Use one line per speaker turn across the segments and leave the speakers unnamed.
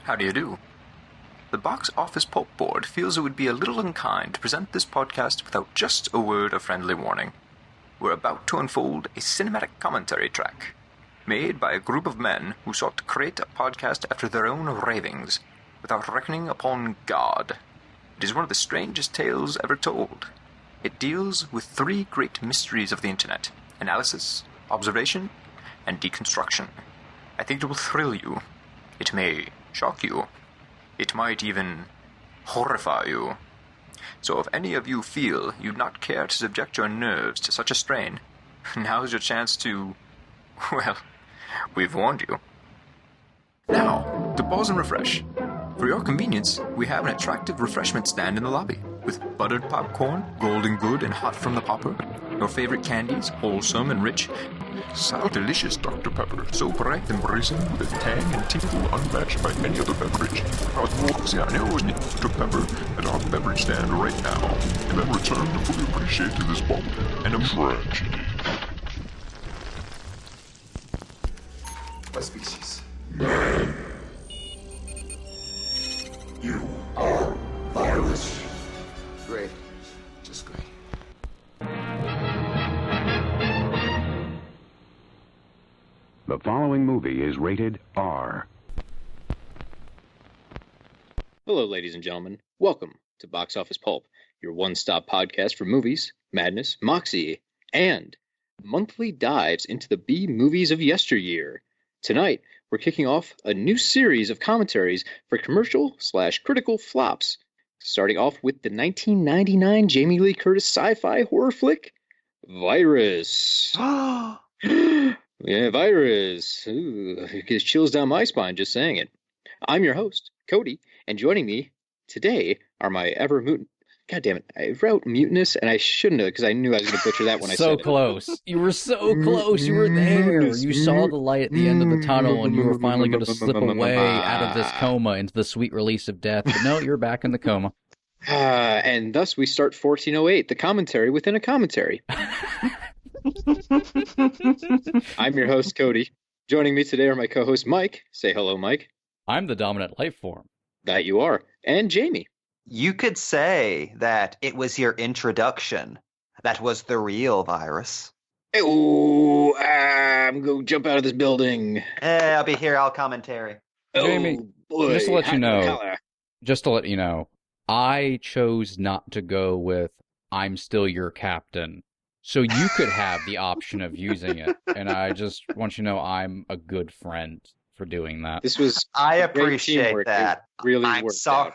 How do you do? The Box Office Pulp Board feels it would be a little unkind to present this podcast without just a word of friendly warning. We're about to unfold a cinematic commentary track, made by a group of men who sought to create a podcast after their own ravings, without reckoning upon God. It is one of the strangest tales ever told. It deals with three great mysteries of the internet: analysis, observation, and deconstruction. I think it will thrill you. It may shock you. It might even horrify you. So if any of you feel you'd not care to subject your nerves to such a strain, now's your chance to... well, we've warned you. Now, to pause and refresh. For your convenience, we have an attractive refreshment stand in the lobby, with buttered popcorn, golden good and hot from the popper, your favorite candies, wholesome and rich, so delicious Dr. Pepper, so bright and brazen, with tang and tingle unmatched by any other beverage. Our Louisiana is Dr. Pepper at our beverage stand right now, and then return to fully appreciate this bump and a tragedy. What species? Man. You are virus. Great. Just great.
The following movie is rated R.
Hello, ladies and gentlemen. Welcome to Box Office Pulp, your one-stop podcast for movies, madness, moxie, and monthly dives into the B-movies of yesteryear. Tonight, we're kicking off a new series of commentaries for commercial/critical flops, starting off with the 1999 Jamie Lee Curtis sci-fi horror flick, Virus. Yeah, Virus. Ooh, it gives chills down my spine just saying it. I'm your host, Cody, and joining me today are my ever-mutant... God damn it, I wrote mutinous, and I shouldn't have, because I knew I was going to butcher that when I said it.
So close. You were so close. You were there. You saw the light at the end of the tunnel, and you were finally going to slip away out of this coma into the sweet release of death. But no, you're back in the coma.
And thus we start 1408, the commentary within a commentary. I'm your host, Cody. Joining me today are my co-host, Mike. Say hello, Mike.
I'm the dominant life form.
That you are. And Jamie.
You could say that it was your introduction that was the real virus.
Oh, I'm going to jump out of this building.
I'll be here, I'll commentary.
Jamie,
boy.
just to let you know, I chose not to go with "I'm still your captain," so you could have the option of using it, and I just want you to know I'm a good friend for doing that.
This was
I appreciate that.
It really worked out.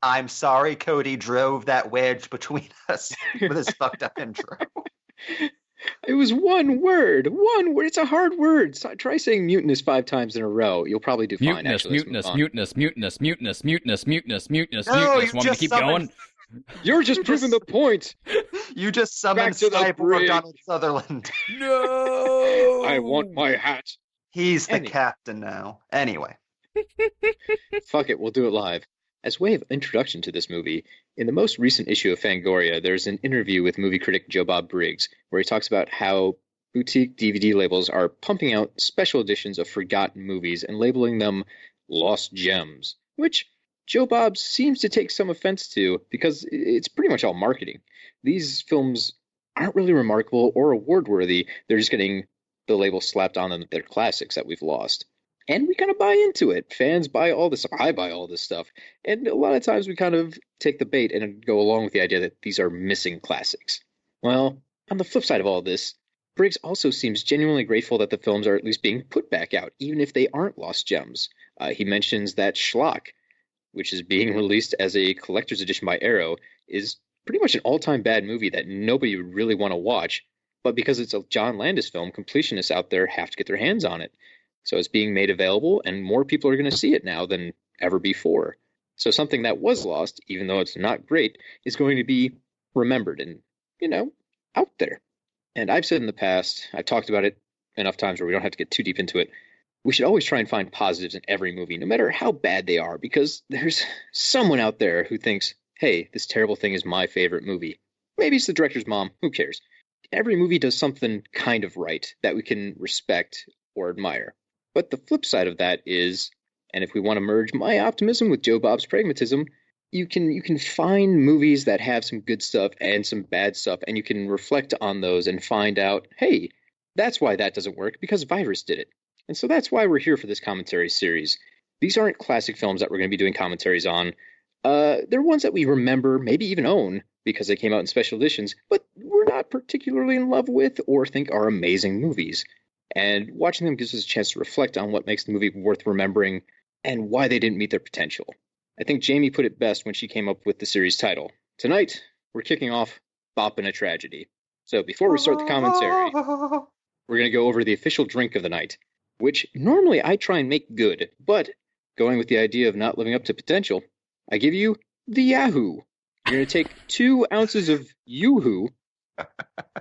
I'm sorry Cody drove that wedge between us with his fucked up intro.
It was one word. One word. It's a hard word. So try saying mutinous 5 times in a row. You'll probably do fine.
Mutinous.
Want me
to keep going?
You're just proving the point.
You just summoned Sniper Donald Sutherland.
No! I want my hat.
He's the captain now. Anyway.
Fuck it, we'll do it live. As way of introduction to this movie, in the most recent issue of Fangoria, there's an interview with movie critic Joe Bob Briggs, where he talks about how boutique DVD labels are pumping out special editions of forgotten movies and labeling them lost gems, which Joe Bob seems to take some offense to because it's pretty much all marketing. These films aren't really remarkable or award-worthy. They're just getting the label slapped on them that they're classics that we've lost. And we kind of buy into it. Fans buy all this stuff. I buy all this stuff. And a lot of times we kind of take the bait and go along with the idea that these are missing classics. Well, on the flip side of all this, Briggs also seems genuinely grateful that the films are at least being put back out, even if they aren't lost gems. He mentions that Schlock, which is being released as a collector's edition by Arrow, is pretty much an all-time bad movie that nobody would really want to watch. But because it's a John Landis film, completionists out there have to get their hands on it. So it's being made available, and more people are going to see it now than ever before. So something that was lost, even though it's not great, is going to be remembered and, out there. And I've said in the past, I've talked about it enough times where we don't have to get too deep into it, we should always try and find positives in every movie, no matter how bad they are, because there's someone out there who thinks, hey, this terrible thing is my favorite movie. Maybe it's the director's mom, who cares? Every movie does something kind of right that we can respect or admire. But the flip side of that is And if we want to merge my optimism with Joe Bob's pragmatism, you can find movies that have some good stuff and some bad stuff, and you can reflect on those and find out, hey, that's why that doesn't work, because Virus did it. And so that's why we're here for this commentary series. These aren't classic films that we're going to be doing commentaries on. They're ones that we remember, maybe even own, because they came out in special editions, but we're not particularly in love with or think are amazing movies. And watching them gives us a chance to reflect on what makes the movie worth remembering and why they didn't meet their potential. I think Jamie put it best when she came up with the series title. Tonight, we're kicking off Bop and a Tragedy. So before we start the commentary, we're going to go over the official drink of the night, which normally I try and make good, but going with the idea of not living up to potential, I give you the Yahoo. You're going to take 2 ounces of Yoo-hoo,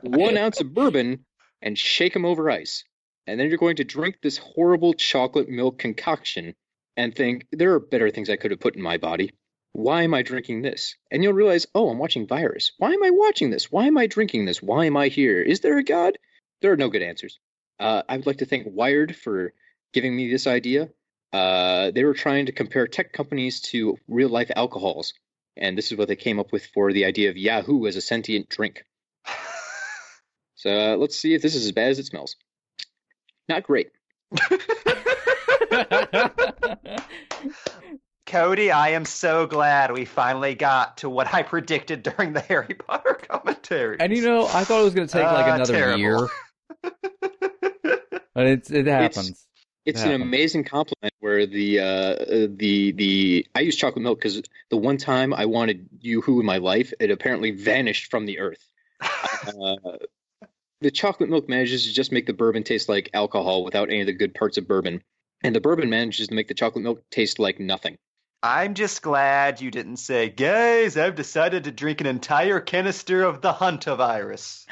1 ounce of bourbon, and shake them over ice. And then you're going to drink this horrible chocolate milk concoction and think, there are better things I could have put in my body. Why am I drinking this? And you'll realize, oh, I'm watching Virus. Why am I watching this? Why am I drinking this? Why am I here? Is there a God? There are no good answers. I would like to thank Wired for giving me this idea. They were trying to compare tech companies to real-life alcohols. And this is what they came up with for the idea of Yahoo as a sentient drink. So let's see if this is as bad as it smells. Not great.
Cody, I am so glad we finally got to what I predicted during the Harry Potter commentary.
And I thought it was going to take like another
terrible.
year. But it happens.
It's an amazing compliment where the I use chocolate milk because the one time I wanted Yoo-hoo in my life, it apparently vanished from the earth. The chocolate milk manages to just make the bourbon taste like alcohol without any of the good parts of bourbon. And the bourbon manages to make the chocolate milk taste like nothing.
I'm just glad you didn't say, guys, I've decided to drink an entire canister of the Huntavirus.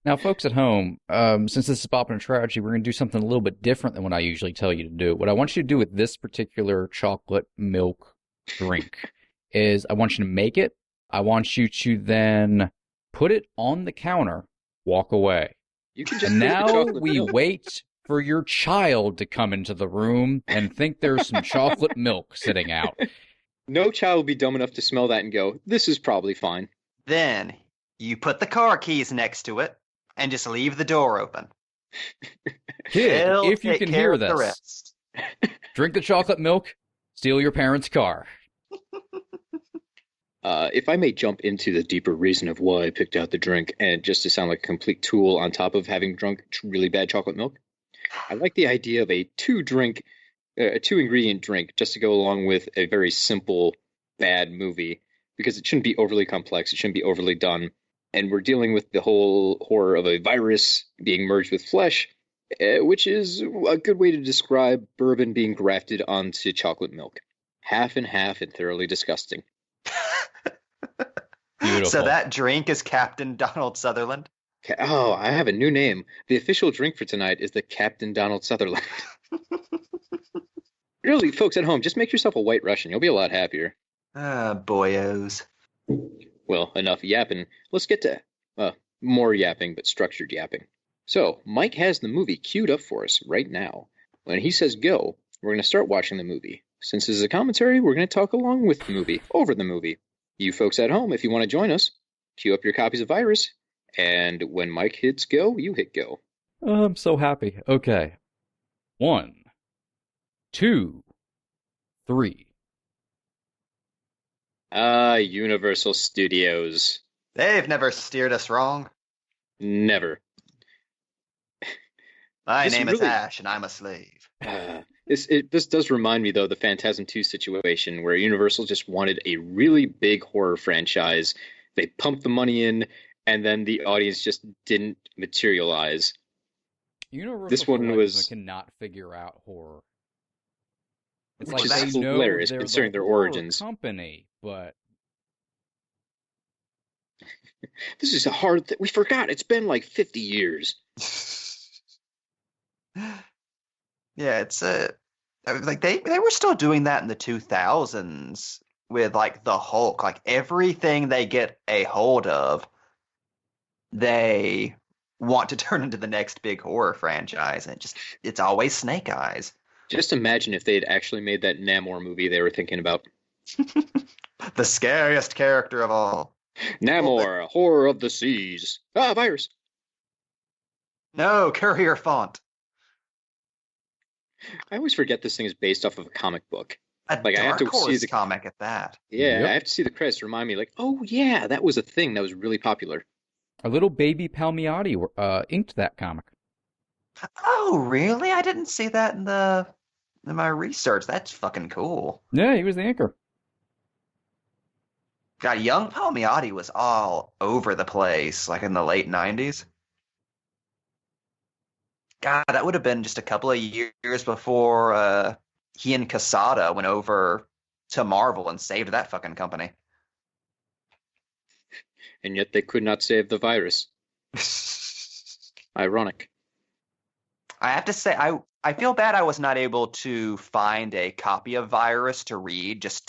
Now, folks at home, since this is Bop and a Tragedy, we're going to do something a little bit different than what I usually tell you to do. What I want you to do with this particular chocolate milk drink is I want you to make it. I want you to then put it on the counter, walk away.
You can just
and now we
milk.
wait for your child to come into the room and think there's some chocolate milk sitting out.
No child will be dumb enough to smell that and go, this is probably fine.
Then you put the car keys next to it and just leave the door open.
Kid,
He'll
if you
take
can
care
hear
of the
this,
rest.
drink the chocolate milk, steal your parents' car.
If I may jump into the deeper reason of why I picked out the drink, and just to sound like a complete tool on top of having drunk really bad chocolate milk, I like the idea of a two-ingredient drink just to go along with a very simple bad movie, because it shouldn't be overly complex, it shouldn't be overly done, and we're dealing with the whole horror of a virus being merged with flesh, which is a good way to describe bourbon being grafted onto chocolate milk. Half and half and thoroughly disgusting.
Beautiful.
So that drink is Captain Donald Sutherland?
Oh, I have a new name. The official drink for tonight is the Captain Donald Sutherland. Really, folks at home, just make yourself a White Russian. You'll be a lot happier.
Boyos.
Well, enough yapping. Let's get to more yapping, but structured yapping. So, Mike has the movie queued up for us right now. When he says go, we're going to start watching the movie. Since this is a commentary, we're going to talk along with the movie, over the movie. You folks at home, if you want to join us, queue up your copies of Virus, and when Mike hits go, you hit go.
Oh, I'm so happy. Okay. 1, 2, 3.
Universal Studios.
They've never steered us wrong.
Never.
My
This
name is
really-
Ash, and I'm a slave.
This does remind me, though, of the Phantasm 2 situation, where Universal just wanted a really big horror franchise. They pumped the money in, and then the audience just didn't materialize.
Universal
This one
for some
was-
reason cannot figure out horror. It's
Which
like
is
they know
hilarious,
they're
considering
the
their
horror
origins.
company, but
This is a hard thing. We forgot. It's been like 50 years.
Yeah, it's like they were still doing that in the 2000s with like the Hulk. Like everything they get a hold of, they want to turn into the next big horror franchise, and it's always Snake Eyes.
Just imagine if they had actually made that Namor movie they were thinking about.
The scariest character of all.
Namor, horror of the seas. Ah, virus.
No, Courier font.
I always forget this thing is based off of a comic book.
A
Like, I have
Dark
to see
Horse
the-
comic at that.
Yeah,
Yep.
I have to see the credits to remind me, like, oh yeah, that was a thing that was really popular.
A little baby Palmiotti inked that comic.
Oh, really? I didn't see that in my research. That's fucking cool.
Yeah, he was the inker.
God, young Palmiotti was all over the place, like in the late 90s. God, that would have been just a couple of years before he and Quesada went over to Marvel and saved that fucking company.
And yet they could not save the virus. Ironic.
I have to say, I feel bad I was not able to find a copy of Virus to read just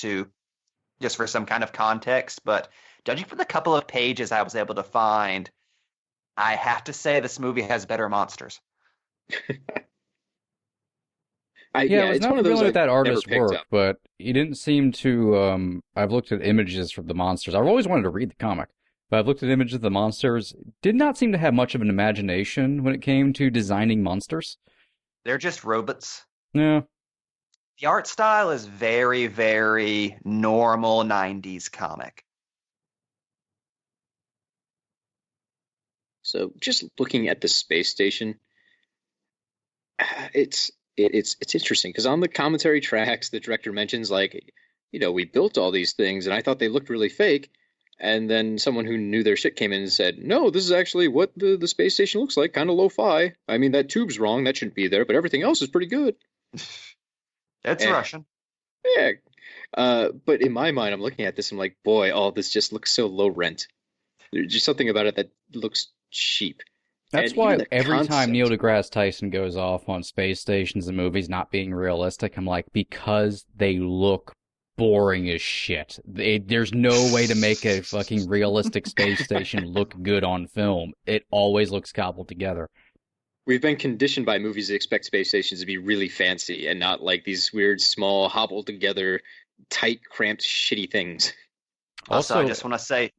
for some kind of context, but judging from the couple of pages I was able to find, I have to say this movie has better monsters.
Yeah, I was
it's
not
one of those
familiar with
I've
that
never
artist's
picked
work,
up.
but he didn't seem to. I've looked at images from the monsters. I've always wanted to read the comic, but I've looked at images of the monsters. Did not seem to have much of an imagination when it came to designing monsters.
They're just robots.
Yeah,
The art style is very, very normal 90s comic.
So just looking at the space station, it's interesting because on the commentary tracks, the director mentions like, we built all these things and I thought they looked really fake. And then someone who knew their shit came in and said, no, this is actually what the space station looks like, kind of lo-fi. I mean, that tube's wrong, that shouldn't be there, but everything else is pretty good.
It's Russian.
Yeah. But in my mind, I'm looking at this, I'm like, boy, all this just looks so low rent. There's just something about it that looks cheap.
that's
And
why
even the
every time
concept-
Neil deGrasse Tyson goes off on space stations and movies not being realistic, I'm like, because they look boring as shit. There's no way to make a fucking realistic space station look good on film. It always looks cobbled together.
We've been conditioned by movies to expect space stations to be really fancy and not like these weird, small, hobbled together, tight, cramped, shitty things.
Also, I just want to say,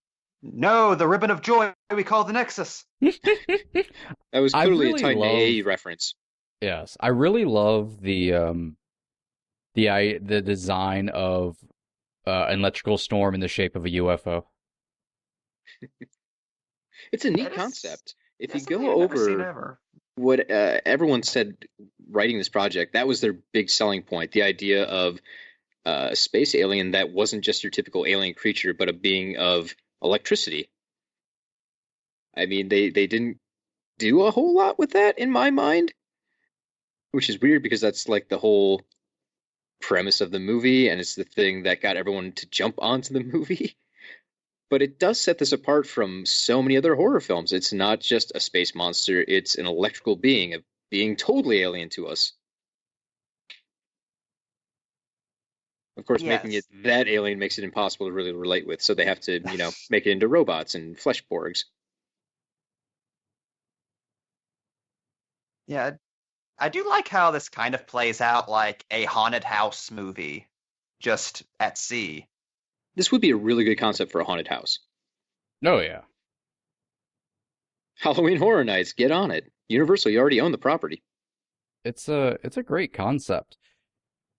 no, the ribbon of joy we call the Nexus.
That was
I
clearly
really
a Titan
love-
AA reference.
Yes, I really love the design of an electrical storm in the shape of a UFO.
It's a neat
That is-
concept. If you
That's
go
something I've never seen
over
ever.
what everyone said writing this project, that was their big selling point. The idea of a space alien that wasn't just your typical alien creature, but a being of electricity. I mean, they didn't do a whole lot with that in my mind, which is weird because that's like the whole premise of the movie, and it's the thing that got everyone to jump onto the movie. But it does set this apart from so many other horror films. It's not just a space monster, it's an electrical being, a being totally alien to us. Of course, making it
Yes.
that alien makes it impossible to really relate with, so they have to, make it into robots and fleshborgs.
Yeah, I do like how this kind of plays out like a haunted house movie, just at sea.
This would be a really good concept for a haunted house.
Oh yeah.
Halloween Horror Nights, get on it. Universal, you already own the property.
It's a great concept.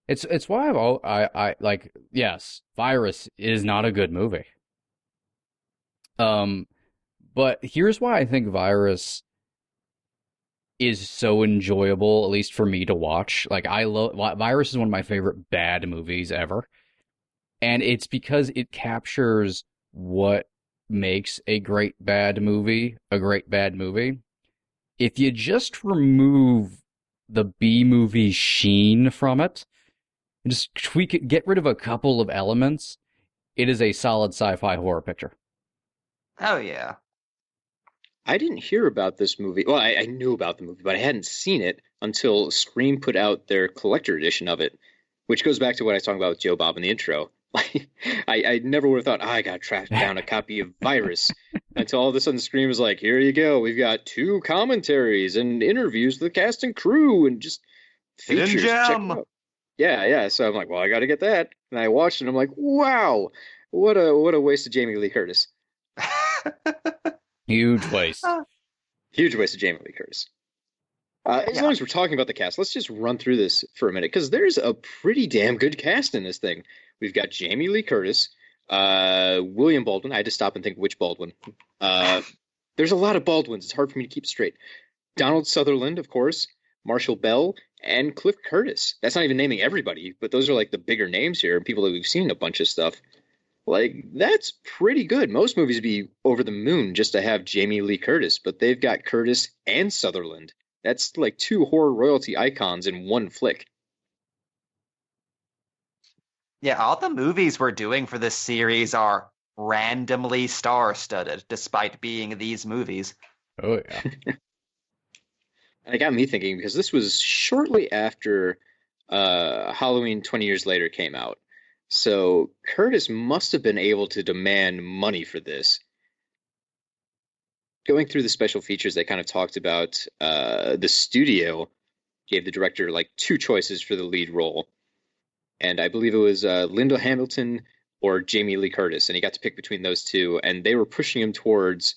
It's why I like, yes, Virus is not a good movie. But here's why I think Virus is so enjoyable, at least for me to watch. Like, I love Virus is one of my favorite bad movies ever. And it's because it captures what makes a great bad movie a great bad movie. If you just remove the B-movie sheen from it, and just tweak it, get rid of a couple of elements, it is a solid sci-fi horror picture.
Oh yeah.
I didn't hear about this movie. Well, I knew about the movie, but I hadn't seen it until Scream put out their collector edition of it, which goes back to what I was talking about with Joe Bob in the intro. Like, I never would have thought, I got to track down a copy of Virus until all of a sudden Scream was like, here you go. We've got 2 commentaries and interviews with the cast and crew and just
Hidden
features. Check
gem.
them out. Yeah. So I'm like, well, I got to get that. And I watched it. And I'm like, wow, what a waste of Jamie Lee Curtis.
Huge waste.
Huge waste of Jamie Lee Curtis. As long as we're talking about the cast, let's just run through this for a minute because there's a pretty damn good cast in this thing. We've got Jamie Lee Curtis, William Baldwin. I had to stop and think which Baldwin. There's a lot of Baldwins. It's hard for me to keep straight. Donald Sutherland, of course, Marshall Bell, and Cliff Curtis. That's not even naming everybody, but those are like the bigger names here, people that we've seen a bunch of stuff. Like, that's pretty good. Most movies would be over the moon just to have Jamie Lee Curtis, but they've got Curtis and Sutherland. That's like two horror royalty icons in one flick.
Yeah, all the movies we're doing for this series are randomly star-studded, despite being these movies.
Oh, yeah.
And it got me thinking, because this was shortly after Halloween 20 Years Later came out. So Curtis must have been able to demand money for this. Going through the special features, they kind of talked about the studio gave the director like two choices for the lead role. And I believe it was Linda Hamilton or Jamie Lee Curtis. And he got to pick between those two. And they were pushing him towards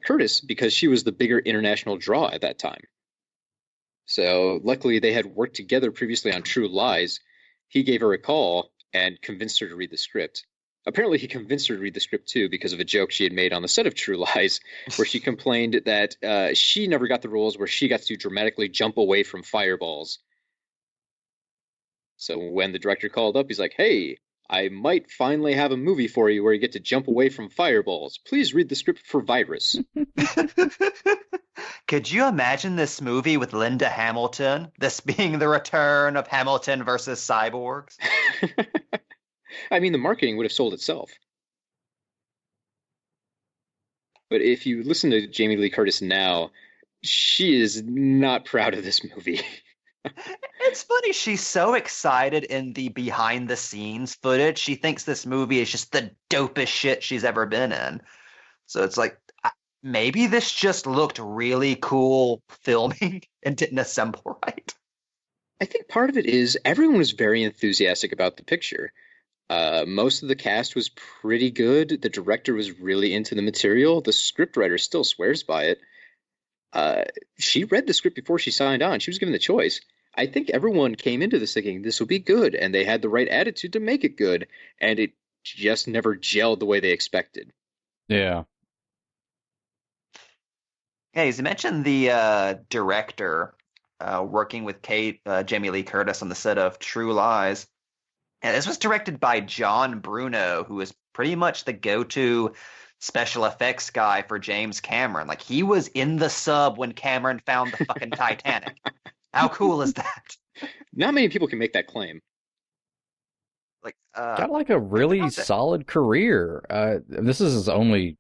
Curtis because she was the bigger international draw at that time. So luckily they had worked together previously on True Lies. He gave her a call and convinced her to read the script. Apparently he convinced her to read the script too because of a joke she had made on the set of True Lies where she complained that she never got the roles where she got to dramatically jump away from fireballs. So when the director called up, he's like, hey, I might finally have a movie for you where you get to jump away from fireballs. Please read the script for Virus.
Could you imagine this movie with Linda Hamilton? This being the return of Hamilton versus cyborgs?
I mean, the marketing would have sold itself. But if you listen to Jamie Lee Curtis now, she is not proud of this movie.
It's funny. She's so excited in the behind the scenes footage. She thinks this movie is just the dopest shit she's ever been in. So it's like, maybe this just looked really cool filming and didn't assemble right.
I think part of it is everyone was very enthusiastic about the picture. Most of the cast was pretty good. The director was really into the material. The scriptwriter still swears by it. She read the script before she signed on. She was given the choice. I think everyone came into this thinking this will be good, and they had the right attitude to make it good, and it just never gelled the way they expected.
Yeah.
Yeah, you mentioned the director working with Jamie Lee Curtis on the set of True Lies. And this was directed by John Bruno, who is pretty much the go-to special effects guy for James Cameron. Like, he was in the sub when Cameron found the fucking Titanic. How cool is that?
Not many people can make that claim.
Like,
got like a really solid career. This is his only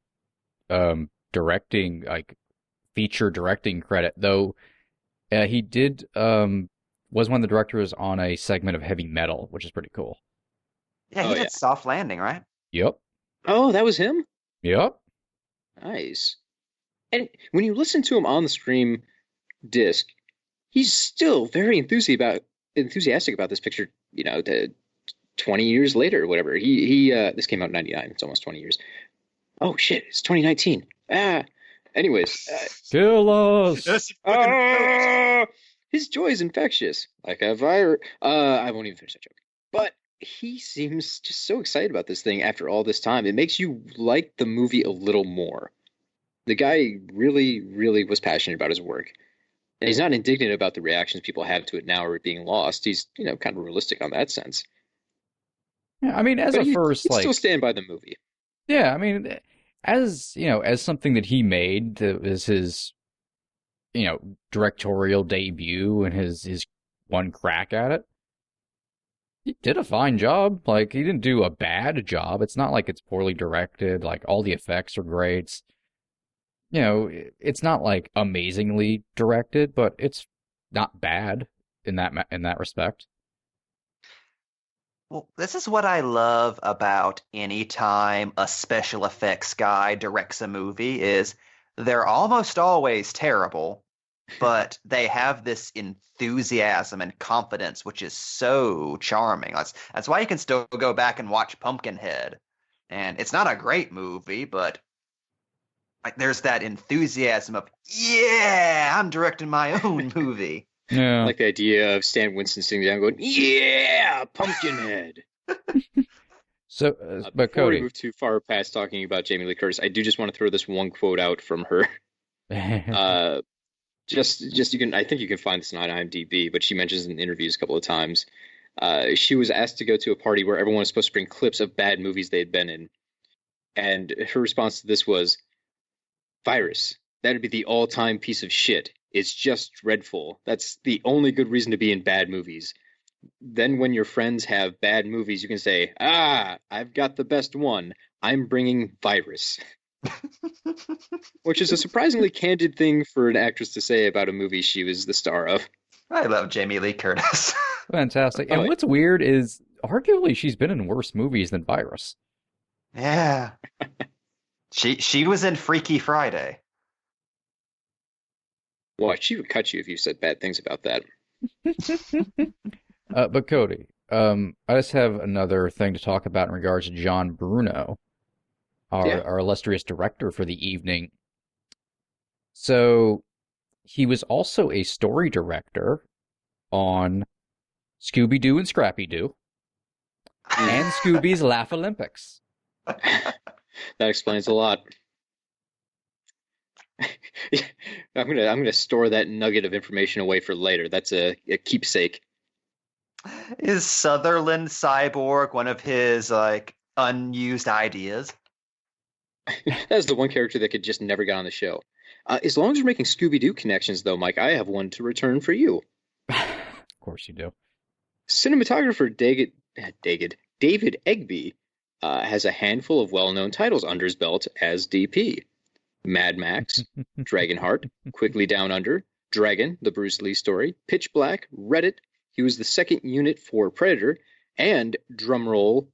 directing, like feature directing credit, though. He did was one of the directors on a segment of Heavy Metal, which is pretty cool.
Yeah, he did Soft Landing, right?
Yep.
Oh, that was him?
Yep.
Nice. And when you listen to him on the stream disc, he's still very enthusiastic about this picture, 20 years later or whatever. He this came out in 99. It's almost 20 years. Oh, shit. It's 2019. Anyways.
Kill us.
His joy is infectious. Like a virus. I won't even finish that joke. But he seems just so excited about this thing after all this time. It makes you like the movie a little more. The guy really, really was passionate about his work. And he's not indignant about the reactions people have to it now or it being lost. He's, kind of realistic on that sense.
Yeah, I mean,
he'd still stand by the movie.
Yeah, I mean, as something that he made as his, directorial debut and his one crack at it, he did a fine job. Like, he didn't do a bad job. It's not like it's poorly directed. Like, all the effects are great. It's not like amazingly directed, but it's not bad in that respect.
Well, this is what I love about any time a special effects guy directs a movie is they're almost always terrible, but they have this enthusiasm and confidence, which is so charming. That's why you can still go back and watch Pumpkinhead. And it's not a great movie, but there's that enthusiasm of, yeah, I'm directing my own movie.
Yeah.
I like the idea of Stan Winston sitting down going, yeah, Pumpkinhead.
So, but
Before we
Cody,
move too far past talking about Jamie Lee Curtis, I do just want to throw this one quote out from her. Just you can, I think you can find this on IMDb, but she mentions in interviews a couple of times. She was asked to go to a party where everyone was supposed to bring clips of bad movies they had been in, and her response to this was, "Virus. That'd be the all-time piece of shit. It's just dreadful. That's the only good reason to be in bad movies. Then when your friends have bad movies, you can say, I've got the best one. I'm bringing Virus." Which is a surprisingly candid thing for an actress to say about a movie she was the star of.
I love Jamie Lee Curtis.
fantastic.
Oh,
And what's weird is, arguably, she's been in worse movies than Virus.
Yeah. She was in Freaky Friday.
Watch, she would cut you if you said bad things about that.
But Cody, I just have another thing to talk about in regards to John Bruno, our illustrious director for the evening. So he was also a story director on Scooby-Doo and Scrappy-Doo and Scooby's Laugh Olympics.
That explains a lot. I'm gonna store that nugget of information away for later. That's a keepsake.
Is Sutherland Cyborg one of his unused ideas?
That's the one character that could just never get on the show. As long as we're making Scooby-Doo connections, though, Mike, I have one to return for you.
Of course you do.
Cinematographer David Egby has a handful of well-known titles under his belt as DP. Mad Max, Dragonheart, Quickly Down Under, Dragon, the Bruce Lee story, Pitch Black, Reddit. He was the second unit for Predator, and, drumroll,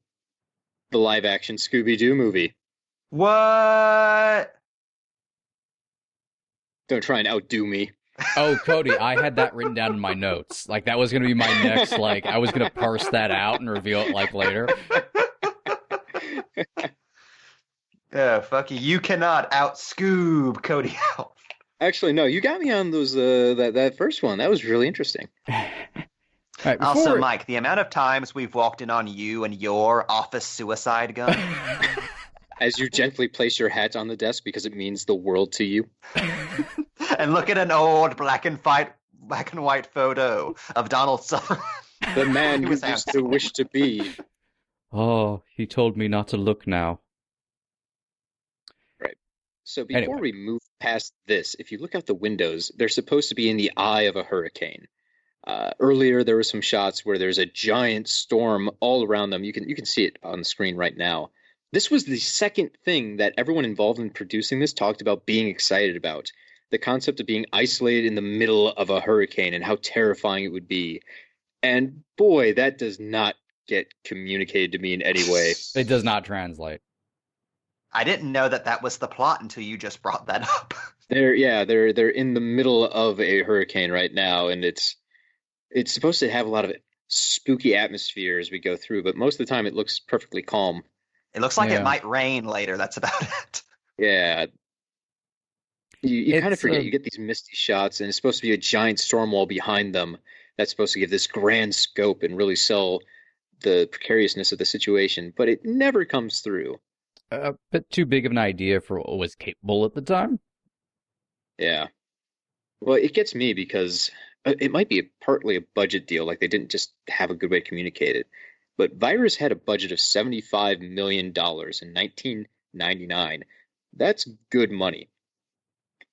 the live-action Scooby-Doo movie.
What?
Don't try and outdo me.
Oh, Cody, I had that written down in my notes. Like, that was going to be my next, I was going to parse that out and reveal it, later.
Yeah, fuck you. You cannot out-Scoob Cody out.
Actually, no, you got me on those that first one. That was really interesting.
Right,
Also, Mike, the amount of times we've walked in on you and your office suicide gun.
As you gently place your hat on the desk because it means the world to you.
And look at an old black and white photo of Donald Sutherland.
The man who used to wish to be.
Oh, he told me not to look now.
Right. So before we move past this, if you look out the windows, they're supposed to be in the eye of a hurricane. Earlier, there were some shots where there's a giant storm all around them. You can see it on the screen right now. This was the second thing that everyone involved in producing this talked about being excited about. The concept of being isolated in the middle of a hurricane and how terrifying it would be. And boy, that does not get communicated to me in any way.
It does not translate.
I didn't know that was the plot until you just brought that up.
They're in the middle of a hurricane right now, and it's supposed to have a lot of spooky atmosphere as we go through, but most of the time it looks perfectly calm.
It looks like it might rain later. That's about it.
Yeah. You kind of forget. You get these misty shots, and it's supposed to be a giant storm wall behind them that's supposed to give this grand scope and really sell the precariousness of the situation, but it never comes through.
A bit too big of an idea for what was capable at the time.
Yeah. Well, it gets me because it might be partly a budget deal, like they didn't just have a good way to communicate it. But Virus had a budget of $75 million in 1999. That's good money.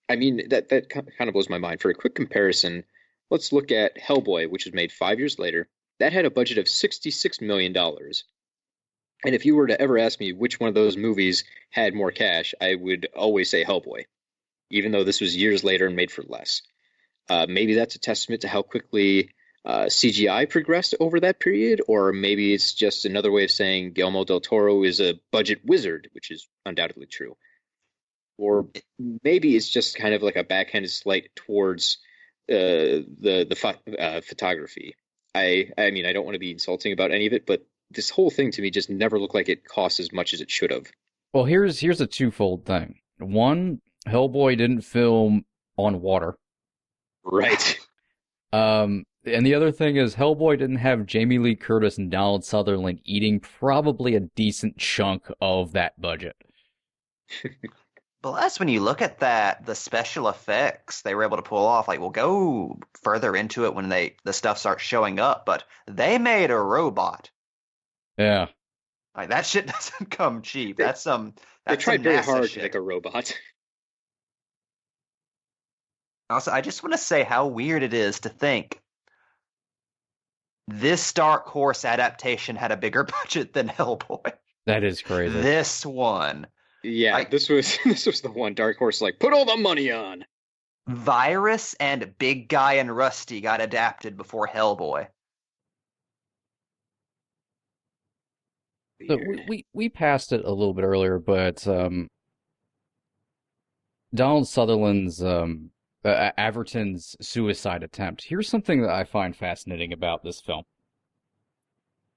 I mean, that kind of blows my mind. For a quick comparison, let's look at Hellboy, which was made 5 years later. That had a budget of $66 million. And if you were to ever ask me which one of those movies had more cash, I would always say Hellboy, even though this was years later and made for less. Maybe that's a testament to how quickly CGI progressed over that period, or maybe it's just another way of saying Guillermo del Toro is a budget wizard, which is undoubtedly true. Or maybe it's just kind of like a backhanded slight towards photography. I mean, I don't want to be insulting about any of it, but this whole thing to me just never looked like it cost as much as it should have.
Well, here's a twofold thing. One, Hellboy didn't film on water.
Right.
And the other thing is Hellboy didn't have Jamie Lee Curtis and Donald Sutherland eating probably a decent chunk of that budget.
Plus, when you look at that, the special effects they were able to pull off, like we'll go further into it when the stuff starts showing up, but they made a robot.
Yeah.
Like that shit doesn't come cheap.
They
That's some
tried very
NASA
hard to
shit.
make a robot.
Also, I just want to say how weird it is to think this Dark Horse adaptation had a bigger budget than Hellboy.
That is crazy.
This one.
Yeah, this was the one Dark Horse like put all the money on.
Virus and Big Guy and Rusty got adapted before Hellboy.
So we passed it a little bit earlier, but Donald Sutherland's Averton's suicide attempt. Here's something that I find fascinating about this film.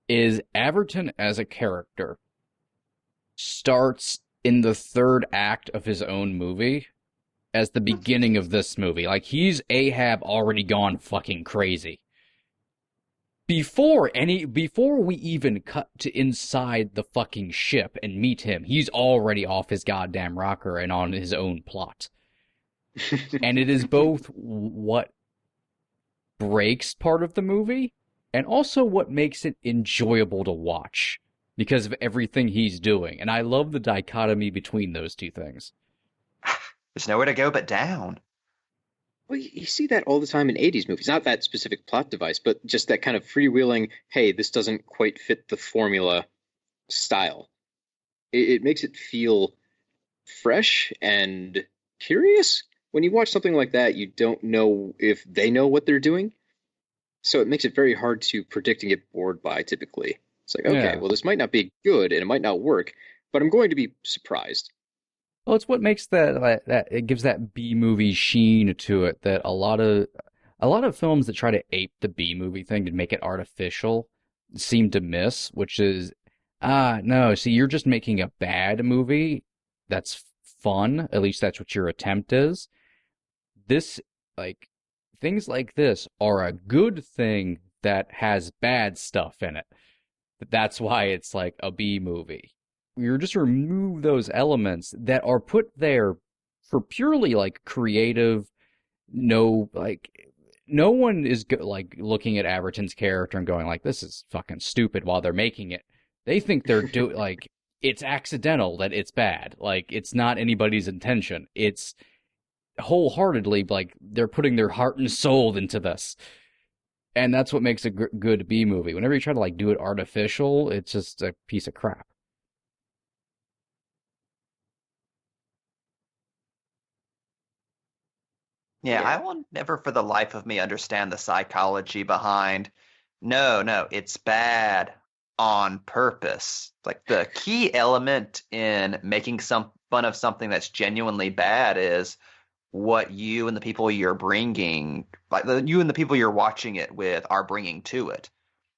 Is Averton as a character starts in the third act of his own movie as the beginning of this movie. Like, he's Ahab already gone fucking crazy. Before we even cut to inside the fucking ship and meet him, he's already off his goddamn rocker and on his own plot. And it is both what breaks part of the movie and also what makes it enjoyable to watch because of everything he's doing. And I love the dichotomy between those two things.
There's nowhere to go but down.
Well, you see that all the time in 80s movies. Not that specific plot device, but just that kind of freewheeling, hey, this doesn't quite fit the formula style. It makes it feel fresh and curious. When you watch something like that, you don't know if they know what they're doing. So it makes it very hard to predict and get bored by, typically. It's like, okay, well, this might not be good and it might not work, but I'm going to be surprised.
Well, it's what makes that it gives that B movie sheen to it that a lot of films that try to ape the B movie thing to make it artificial seem to miss, which is no, see, you're just making a bad movie that's fun, at least that's what your attempt is. This, like, things like this are a good thing that has bad stuff in it. That's why it's like a B movie. You just remove those elements that are put there for purely like creative. No one is like looking at Averton's character and going like, this is fucking stupid while they're making it. They think they're doing like it's accidental that it's bad. Like it's not anybody's intention. It's wholeheartedly like they're putting their heart and soul into this. And that's what makes a good B movie. Whenever you try to like do it artificial, it's just a piece of crap.
Yeah, I will never for the life of me understand the psychology behind, no, it's bad on purpose. Like the key element in making some fun of something that's genuinely bad is what you and the people you're bringing, like you and the people you're watching it with are bringing to it.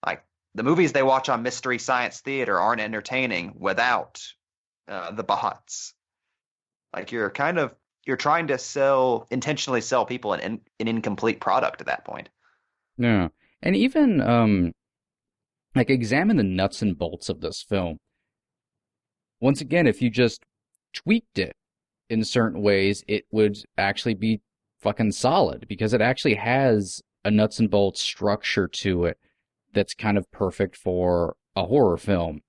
Like the movies they watch on Mystery Science Theater aren't entertaining without the bots. Like you're trying to intentionally sell people an incomplete product at that point.
Yeah. And even, like, examine the nuts and bolts of this film. Once again, if you just tweaked it in certain ways, it would actually be fucking solid because it actually has a nuts and bolts structure to it that's kind of perfect for a horror film.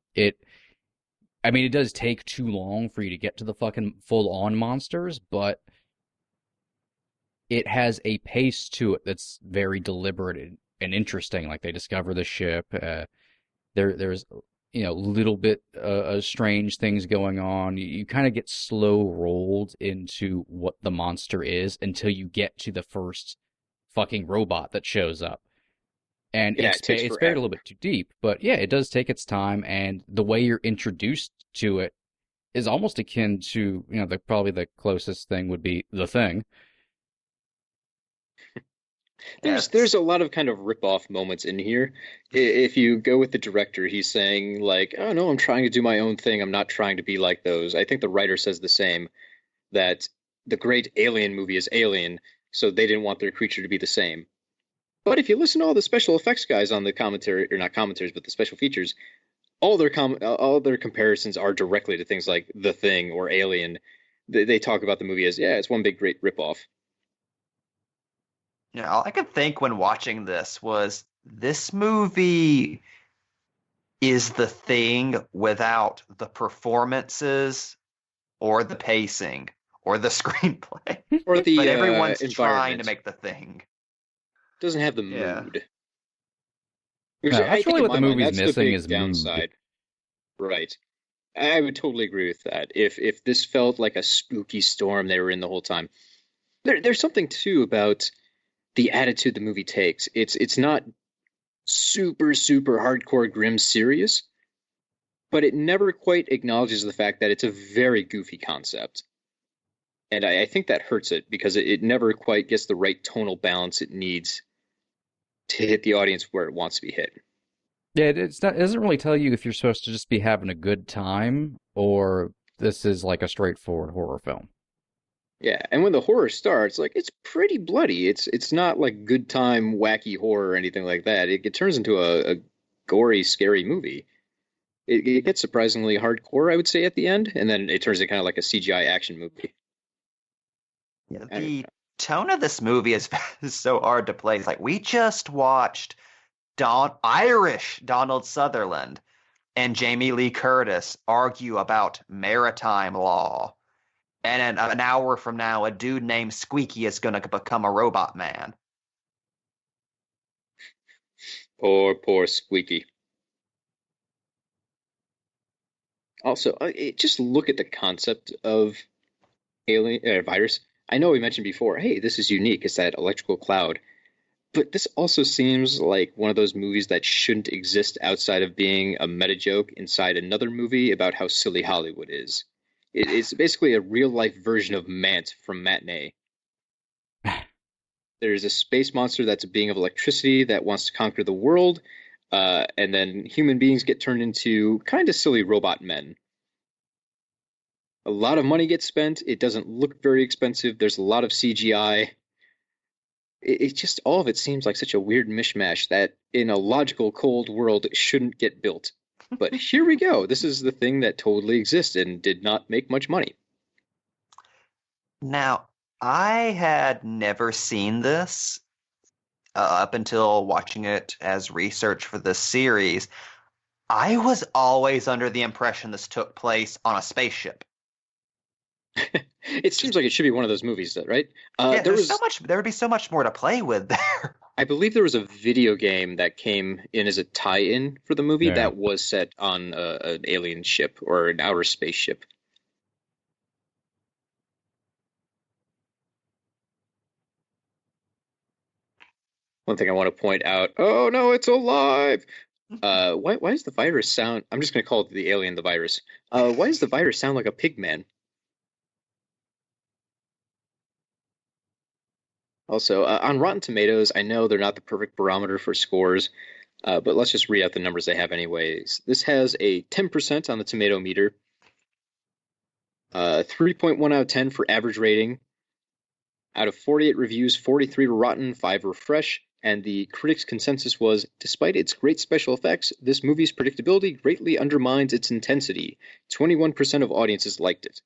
I mean, it does take too long for you to get to the fucking full-on monsters, but it has a pace to it that's very deliberate and interesting. Like, they discover the ship. There's, little bit strange things going on. You kind of get slow rolled into what the monster is until you get to the first fucking robot that shows up. And it's buried a little bit too deep, but yeah, it does take its time, and the way you're introduced to it is almost akin to, probably the closest thing would be The Thing.
There's a lot of kind of rip-off moments in here. If you go with the director, he's saying like, "Oh no, I'm trying to do my own thing. I'm not trying to be like those." I think the writer says the same, that the great Alien movie is Alien, so they didn't want their creature to be the same. But if you listen to all the special effects guys on the commentary, or not commentaries, but the special features, all their comparisons are directly to things like The Thing or Alien. They talk about the movie as, yeah, it's one big great ripoff.
Yeah, all I could think when watching this movie is The Thing without the performances or the pacing or the screenplay.
Or the
But everyone's trying to
environment.
make The Thing.
Doesn't have the
Yeah.
mood.
No,
Which I
that's
think
really
in
what the
my mind,
movie's
that's the
missing
big
is mood.
downside. Right. I would totally agree with that. If this felt like a spooky storm they were in the whole time. There's something too about the attitude the movie takes. It's not super hardcore grim serious, but it never quite acknowledges the fact that it's a very goofy concept. And I think that hurts it because it never quite gets the right tonal balance it needs to hit the audience where it wants to be hit.
Yeah, it doesn't really tell you if you're supposed to just be having a good time or this is like a straightforward horror film.
Yeah, and when the horror starts, like it's pretty bloody. It's not like good time wacky horror or anything like that. It turns into a gory, scary movie. It gets surprisingly hardcore, I would say, at the end, and then it turns into kind of like a CGI action movie.
Yeah,
I don't
the
know.
tone of this movie is so hard to place. Like we just watched Irish Donald Sutherland and Jamie Lee Curtis argue about maritime law. And an hour from now, a dude named Squeaky is going to become a robot man.
Poor Squeaky. Also, just look at the concept of alien virus. I know we mentioned before, hey, this is unique. It's that electrical cloud. But this also seems like one of those movies that shouldn't exist outside of being a meta joke inside another movie about how silly Hollywood is. It's basically a real life version of Mant from Matinee. There's a space monster that's a being of electricity that wants to conquer the world, and then human beings get turned into kind of silly robot men. A lot of money gets spent. It doesn't look very expensive. There's a lot of CGI. It just, all of it seems like such a weird mishmash that in a logical cold world shouldn't get built. But here we go. This is the thing that totally exists and did not make much money.
Now, I had never seen this up until watching it as research for this series. I was always under the impression this took place on a spaceship.
It seems like it should be one of those movies, right?
Yeah, there would be so much more to play with there.
I believe there was a video game that came in as a tie-in for the movie that was set on an alien ship or an outer space ship. One thing I want to point out, oh no, it's alive! Why does the virus sound, I'm just going to call it the alien the virus. Why does the virus sound like a pig man? Also, on Rotten Tomatoes, I know they're not the perfect barometer for scores, but let's just read out the numbers they have anyways. This has a 10% on the tomato meter, 3.1 out of 10 for average rating. Out of 48 reviews, 43 were rotten, 5 were fresh, and the critics' consensus was, despite its great special effects, this movie's predictability greatly undermines its intensity. 21% of audiences liked it.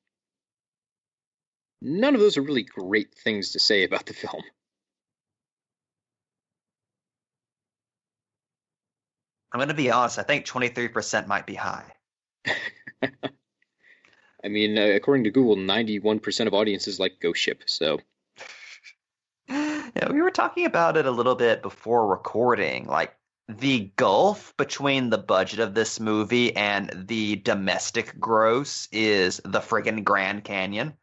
None of those are really great things to say about the film.
I'm going to be honest, I think 23% might be high.
I mean, according to Google, 91% of audiences like Ghost Ship, so...
Yeah, we were talking about it a little bit before recording. Like, the gulf between the budget of this movie and the domestic gross is the friggin' Grand Canyon.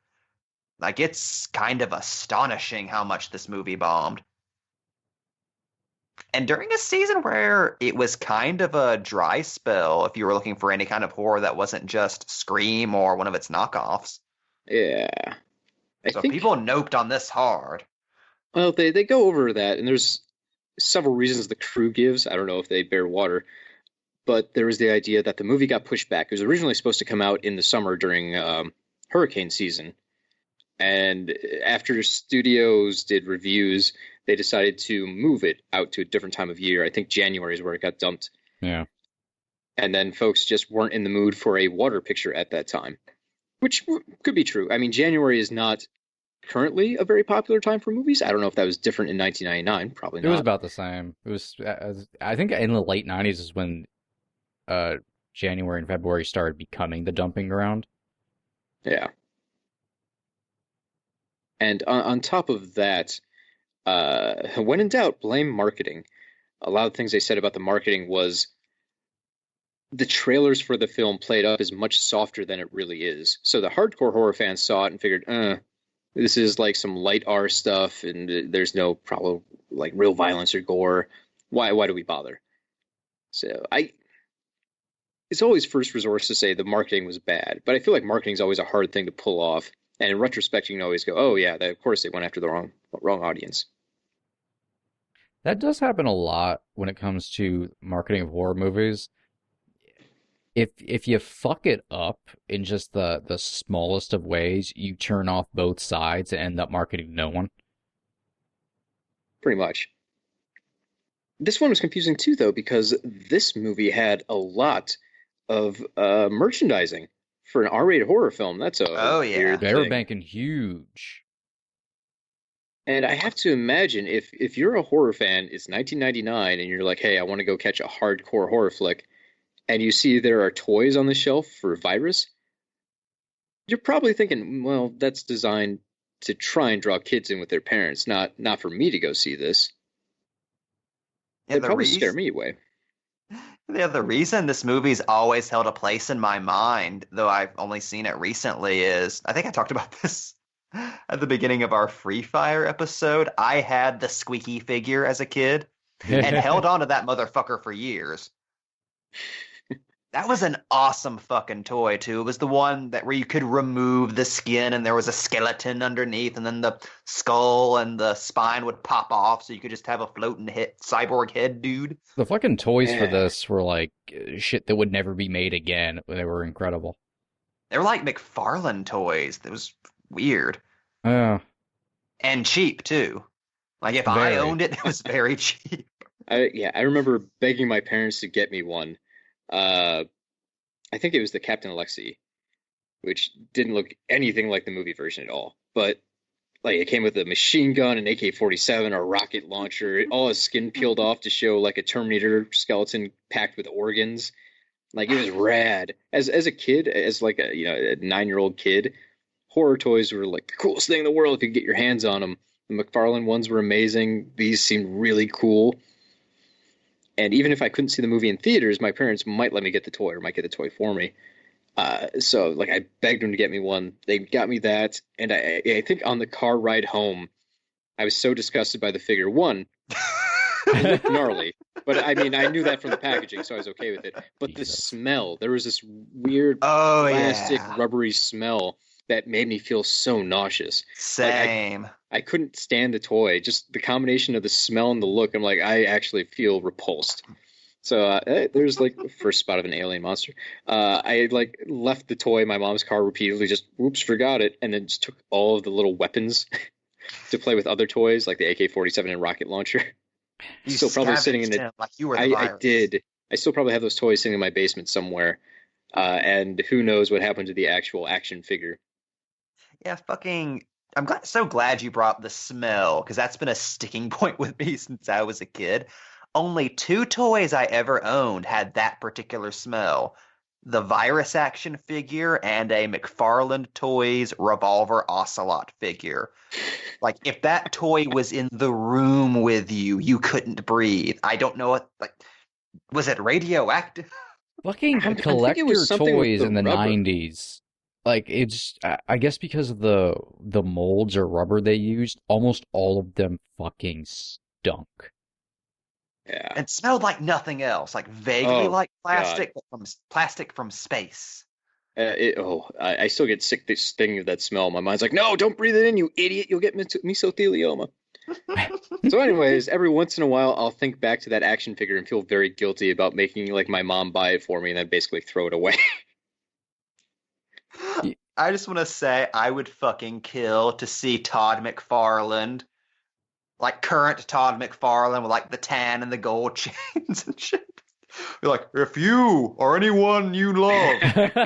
Like, it's kind of astonishing how much this movie bombed. And during a season where it was kind of a dry spell, if you were looking for any kind of horror that wasn't just Scream or one of its knockoffs.
Yeah.
So people noped on this hard.
Well, they go over that, and there's several reasons the crew gives. I don't know if they bear water, but there was the idea that the movie got pushed back. It was originally supposed to come out in the summer during hurricane season, and after studios did reviews, they decided to move it out to a different time of year. I think January is where it got dumped.
Yeah.
And then folks just weren't in the mood for a water picture at that time, which could be true. I mean, January is not currently a very popular time for movies. I don't know if that was different in 1999. Probably not.
It was about the same. It was, I think, in the late '90s is when January and February started becoming the dumping ground.
Yeah. And on top of that, when in doubt, blame marketing. A lot of things they said about the marketing was the trailers for the film played up as much softer than it really is. So the hardcore horror fans saw it and figured, this is like some light R stuff, and there's no probably like real violence or gore. Why do we bother? So it's always first resort to say the marketing was bad, but I feel like marketing is always a hard thing to pull off. And in retrospect, you can always go, oh yeah, of course they went after the wrong audience.
That does happen a lot when it comes to marketing of horror movies. If you fuck it up in just the smallest of ways, you turn off both sides and end up marketing no one.
Pretty much. This one was confusing too, though, because this movie had a lot of merchandising for an R-rated horror film. That's a weird
they were
thing.
banking huge.
And I have to imagine if you're a horror fan, it's 1999, and you're like, hey, I want to go catch a hardcore horror flick, and you see there are toys on the shelf for Virus, you're probably thinking, well, that's designed to try and draw kids in with their parents, not for me to go see this. It'd probably scare me away.
Yeah, the reason this movie's always held a place in my mind, though I've only seen it recently, is I think I talked about this at the beginning of our Free Fire episode. I had the squeaky figure as a kid and held on to that motherfucker for years. That was an awesome fucking toy too. It was the one where you could remove the skin and there was a skeleton underneath, and then the skull and the spine would pop off, so you could just have a floating cyborg head dude.
The fucking toys for this were like shit that would never be made again. They were incredible.
They were like McFarlane toys. It was weird.
Yeah.
And cheap too. Like if I owned it, it was very cheap.
I remember begging my parents to get me one. I think it was the Captain Alexei, which didn't look anything like the movie version at all. But like it came with a machine gun, an AK-47, a rocket launcher, all his skin peeled off to show like a Terminator skeleton packed with organs. Like it was rad. As a kid, as like a 9-year-old kid, horror toys were like the coolest thing in the world if you could get your hands on them. The McFarlane ones were amazing. These seemed really cool. And even if I couldn't see the movie in theaters, my parents might let me get the toy or might get the toy for me. So like I begged them to get me one. They got me that. And I think on the car ride home, I was so disgusted by the figure. One, it looked gnarly. But I mean, I knew that from the packaging, so I was okay with it. But the smell, there was this weird plastic, rubbery smell that made me feel so nauseous.
Same.
Like I couldn't stand the toy. Just the combination of the smell and the look, I'm like, I actually feel repulsed. So there's like the first spot of an alien monster. I like left the toy in my mom's car repeatedly, just whoops, forgot it, and then just took all of the little weapons to play with other toys, like the AK-47 and rocket launcher. Still probably sitting in it.
Like you were the virus.
I did. I still probably have those toys sitting in my basement somewhere. And who knows what happened to the actual action figure.
Yeah, I'm so glad you brought the smell, because that's been a sticking point with me since I was a kid. Only 2 toys I ever owned had that particular smell. The Virus action figure and a McFarlane Toys Revolver Ocelot figure. Like, if that toy was in the room with you, you couldn't breathe. I don't know what, like, was it radioactive?
Fucking collector toys in the 90s. Like, it's, I guess because of the molds or rubber they used, almost all of them fucking stunk.
Yeah.
And smelled like nothing else, like vaguely like plastic, but from plastic from space.
I still get sick this thing of that smell. My mind's like, no, don't breathe it in, you idiot. You'll get mesothelioma. So anyways, every once in a while, I'll think back to that action figure and feel very guilty about making like my mom buy it for me and then basically throw it away.
I just want to say I would fucking kill to see Todd McFarlane, like current Todd McFarlane with like the tan and the gold chains and shit. Be like, if you or anyone you love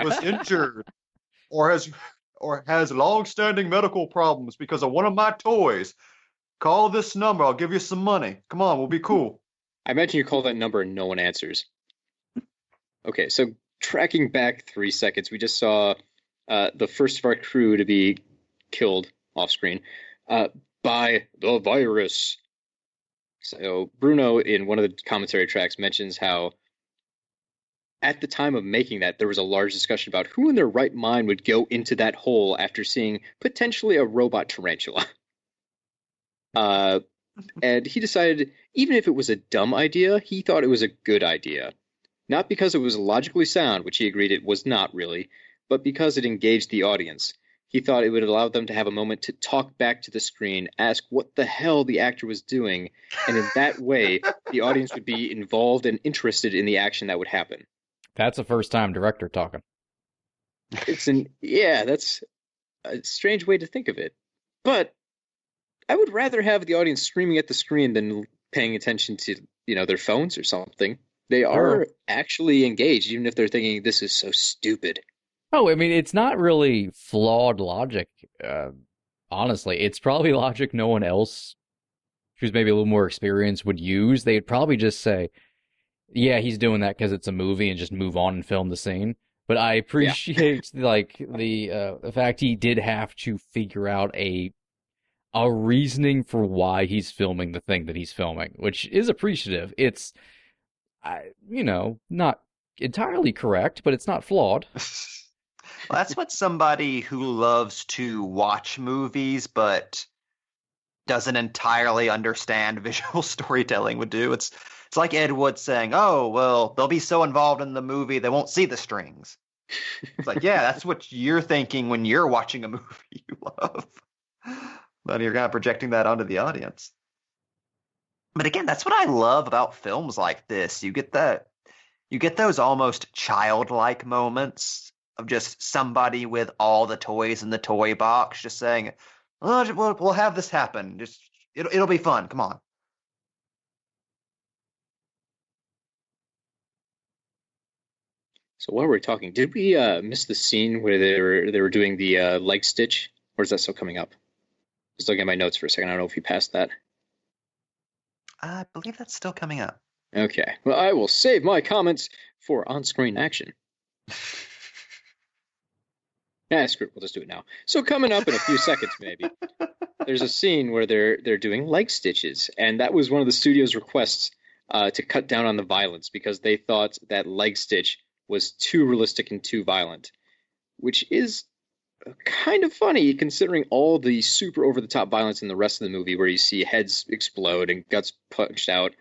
was injured or has long-standing medical problems because of one of my toys, call this number. I'll give you some money. Come on, we'll be cool.
I imagine you call that number and no one answers. Okay, so tracking back 3 seconds, we just saw the first of our crew to be killed off screen by the virus. So Bruno, in one of the commentary tracks, mentions how at the time of making that, there was a large discussion about who in their right mind would go into that hole after seeing potentially a robot tarantula. And he decided, even if it was a dumb idea, he thought it was a good idea. Not because it was logically sound, which he agreed it was not really, but because it engaged the audience. He thought it would allow them to have a moment to talk back to the screen, ask what the hell the actor was doing, and in that way, the audience would be involved and interested in the action that would happen.
That's a first-time director talking.
That's a strange way to think of it. But I would rather have the audience screaming at the screen than paying attention to, their phones or something. They are actually engaged, even if they're thinking, this is so stupid.
Oh, I mean, it's not really flawed logic, honestly. It's probably logic no one else who's maybe a little more experienced would use. They'd probably just say, yeah, he's doing that because it's a movie and just move on and film the scene. But I appreciate the fact he did have to figure out a reasoning for why he's filming the thing that he's filming, which is appreciative. It's, not entirely correct, but it's not flawed.
Well, that's what somebody who loves to watch movies but doesn't entirely understand visual storytelling would do. It's like Ed Wood saying, oh, well, they'll be so involved in the movie they won't see the strings. It's like, yeah, that's what you're thinking when you're watching a movie you love. But you're kind of projecting that onto the audience. But again, that's what I love about films like this. You get those almost childlike moments of just somebody with all the toys in the toy box just saying, oh, we'll have this happen. Just it'll be fun. Come on.
So while we're talking, did we miss the scene where they were doing the leg stitch, or is that still coming up? I was looking at my notes for a second. I don't know if you passed that.
I believe that's still coming up.
Okay. Well, I will save my comments for on-screen action. Screw it. We'll just do it now. So coming up in a few seconds, maybe, there's a scene where they're doing leg stitches, and that was one of the studio's requests to cut down on the violence because they thought that leg stitch was too realistic and too violent, which is kind of funny considering all the super over-the-top violence in the rest of the movie where you see heads explode and guts punched out.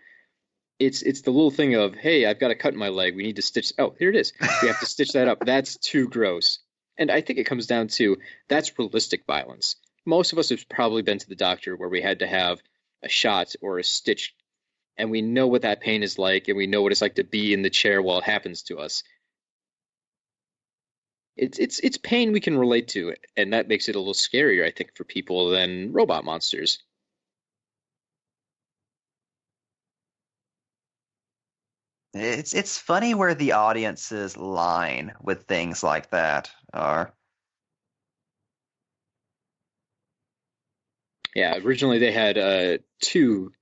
It's the little thing of, hey, I've got a cut in my leg. We need to stitch. Oh, here it is. We have to stitch that up. That's too gross. And I think it comes down to that's realistic violence. Most of us have probably been to the doctor where we had to have a shot or a stitch, and we know what that pain is like, and we know what it's like to be in the chair while it happens to us. It's pain we can relate to, and that makes it a little scarier, I think, for people than robot monsters.
It's funny where the audience's line with things like that are.
Yeah, originally they had 2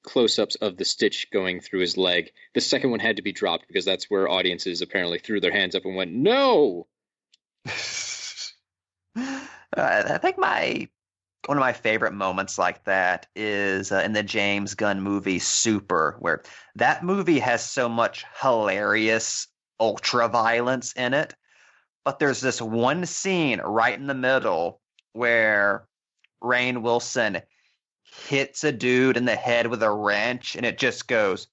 close-ups of the stitch going through his leg. The second one had to be dropped because that's where audiences apparently threw their hands up and went, no!
I think one of my favorite moments like that is in the James Gunn movie Super, where that movie has so much hilarious ultra violence in it, but there's this one scene right in the middle where Rainn Wilson hits a dude in the head with a wrench and it just goes,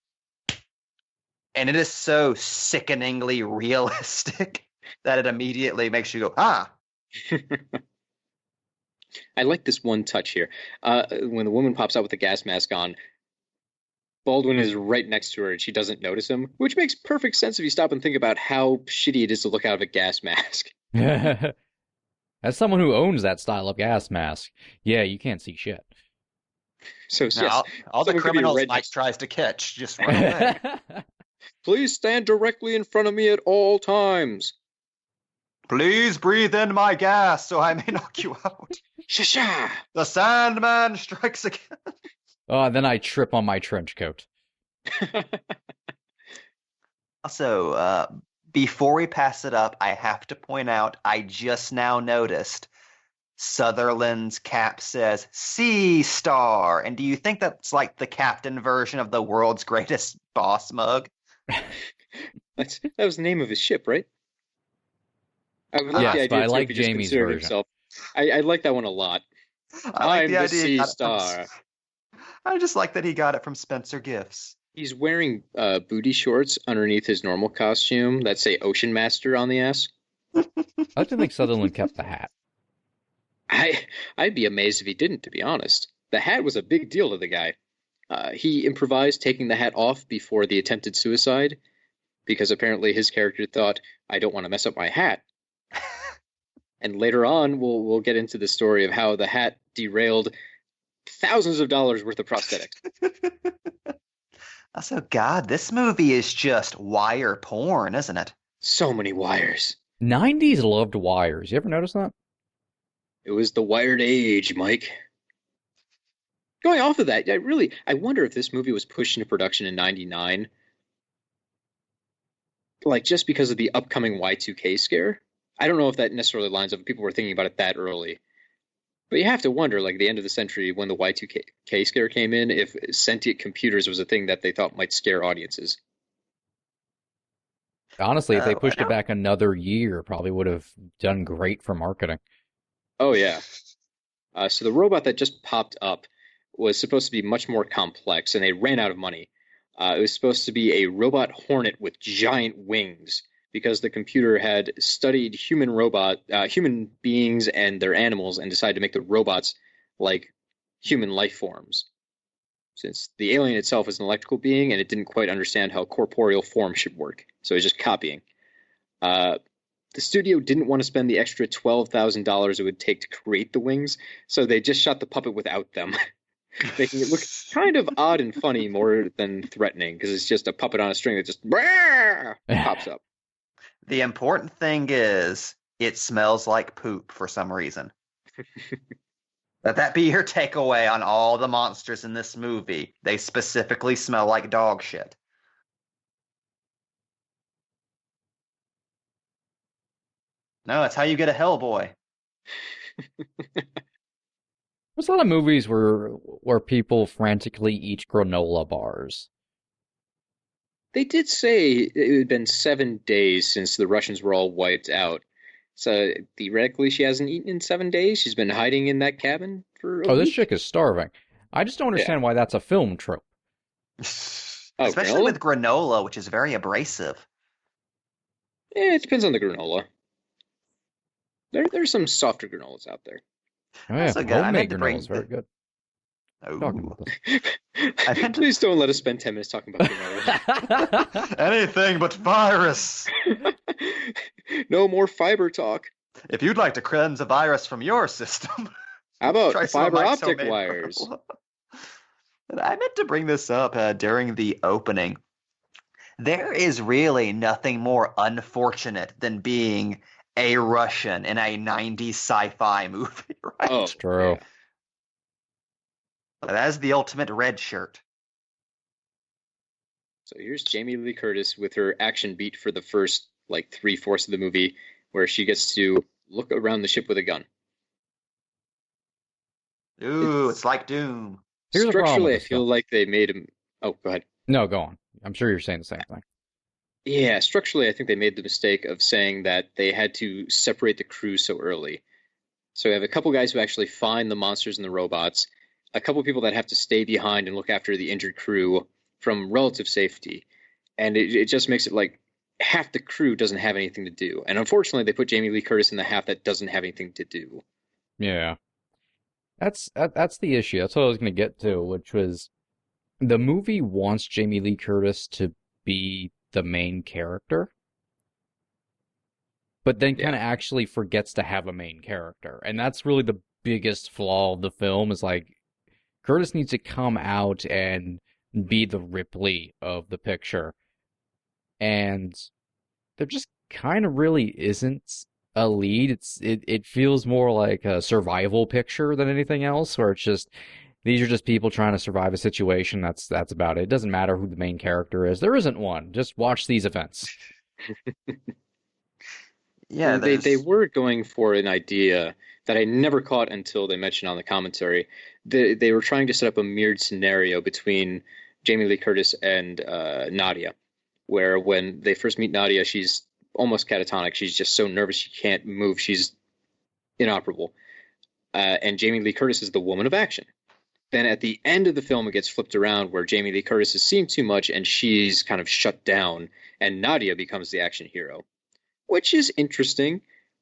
and it is so sickeningly realistic that it immediately makes you go, ah.
I like this one touch here. When the woman pops out with the gas mask on, Baldwin is right next to her and she doesn't notice him, which makes perfect sense if you stop and think about how shitty it is to look out of a gas mask.
As someone who owns that style of gas mask, yeah, you can't see shit.
So,
No,
yes,
all the
someone could be
criminals
right
Mike
next-
tries to catch just run away.
Please stand directly in front of me at all times.
Please breathe in my gas so I may knock you out.
Sha-sha!
The Sandman strikes again.
Oh, then I trip on my trench coat.
Also, before we pass it up, I have to point out I just now noticed Sutherland's cap says Sea Star. And do you think that's like the captain version of the world's greatest boss mug?
That was the name of his ship, right? I would like
Yes,
the
but
idea
I
too, if
like
he just
Jamie's
considered
version.
himself. I like that one a lot.
I like
I'm
the
the
idea he
Sea
got it from-
Star.
I just like that he got it from Spencer Gifts.
He's wearing booty shorts underneath his normal costume that say Ocean Master on the ass.
I like to think Sutherland kept the hat.
I'd be amazed if he didn't, to be honest. The hat was a big deal to the guy. He improvised taking the hat off before the attempted suicide because apparently his character thought, I don't want to mess up my hat. And later on, we'll get into the story of how the hat derailed thousands of dollars worth of prosthetics.
Also, God, this movie is just wire porn, isn't it?
So many wires.
90s loved wires. You ever notice that?
It was the wired age, Mike. Going off of that, I wonder if this movie was pushed into production in 99, like just because of the upcoming Y2K scare. I don't know if that necessarily lines up if people were thinking about it that early. But you have to wonder, like the end of the century when the Y2K scare came in, if sentient computers was a thing that they thought might scare audiences.
Honestly, if they
I
pushed it
don't-
back another year, probably would have done great for marketing.
Oh, yeah. So the robot that just popped up was supposed to be much more complex, and they ran out of money. It was supposed to be a robot hornet with giant wings, because the computer had studied human beings and their animals and decided to make the robots like human life forms. Since the alien itself is an electrical being and it didn't quite understand how corporeal form should work, so it was just copying. The studio didn't want to spend the extra $12,000 it would take to create the wings, so they just shot the puppet without them, making it look kind of odd and funny more than threatening, because it's just a puppet on a string that just pops up.
The important thing is it smells like poop for some reason. Let that be your takeaway on all the monsters in this movie. They specifically smell like dog shit. No, that's how you get a Hellboy.
There's a lot of movies where people frantically eat granola bars.
They did say it had been 7 days since the Russians were all wiped out. So theoretically, she hasn't eaten in 7 days. She's been hiding in that cabin for a
Oh, this
week.
chick is starving. I just don't understand why that's a film trope.
Especially
granola?
with granola, which is very abrasive.
It depends on the granola. There's some softer granolas out there.
Oh, yeah,
Also, I
homemade
meant to bring
granola is very
the-
good.
Oh.
Talking about this.
meant to-
Please don't let us spend 10 minutes talking about granola.
Anything but virus.
No more fiber talk.
If you'd like to cleanse a virus from your system,
How about
try some of
fiber
Mike's
optic
homemade
wires?
granola. And I meant to bring this up during the opening. There is really nothing more unfortunate than being a Russian in a 90s sci-fi movie, right?
Oh,
True.
That is the ultimate red shirt.
So here's Jamie Lee Curtis with her action beat for the first, like, 3/4 of the movie, where she gets to look around the ship with a gun.
Ooh, it's like Doom.
Here's the problem
Structurally, I
with this
feel
film.
like they made him... Oh, go ahead.
No, go on. I'm sure you're saying the same thing.
Yeah, structurally, I think they made the mistake of saying that they had to separate the crew so early. So we have a couple guys who actually find the monsters and the robots, a couple people that have to stay behind and look after the injured crew from relative safety. And it just makes it like half the crew doesn't have anything to do. And unfortunately, they put Jamie Lee Curtis in the half that doesn't have anything to do.
Yeah. That's the issue. That's what I was going to get to, which was the movie wants Jamie Lee Curtis to be the main character, but then kind of actually forgets to have a main character. And that's really the biggest flaw of the film is like Curtis needs to come out and be the Ripley of the picture. And there just kind of really isn't a lead. It feels more like a survival picture than anything else, where it's just these are just people trying to survive a situation. That's about it. It doesn't matter who the main character is. There isn't one. Just watch these events.
Yeah,
they were going for an idea that I never caught until they mentioned on the commentary. They were trying to set up a mirrored scenario between Jamie Lee Curtis and Nadia, where when they first meet Nadia, she's almost catatonic. She's just so nervous she can't move. She's inoperable. And Jamie Lee Curtis is the woman of action. Then at the end of the film, it gets flipped around where Jamie Lee Curtis is seeing too much and she's kind of shut down, and Nadia becomes the action hero, which is interesting,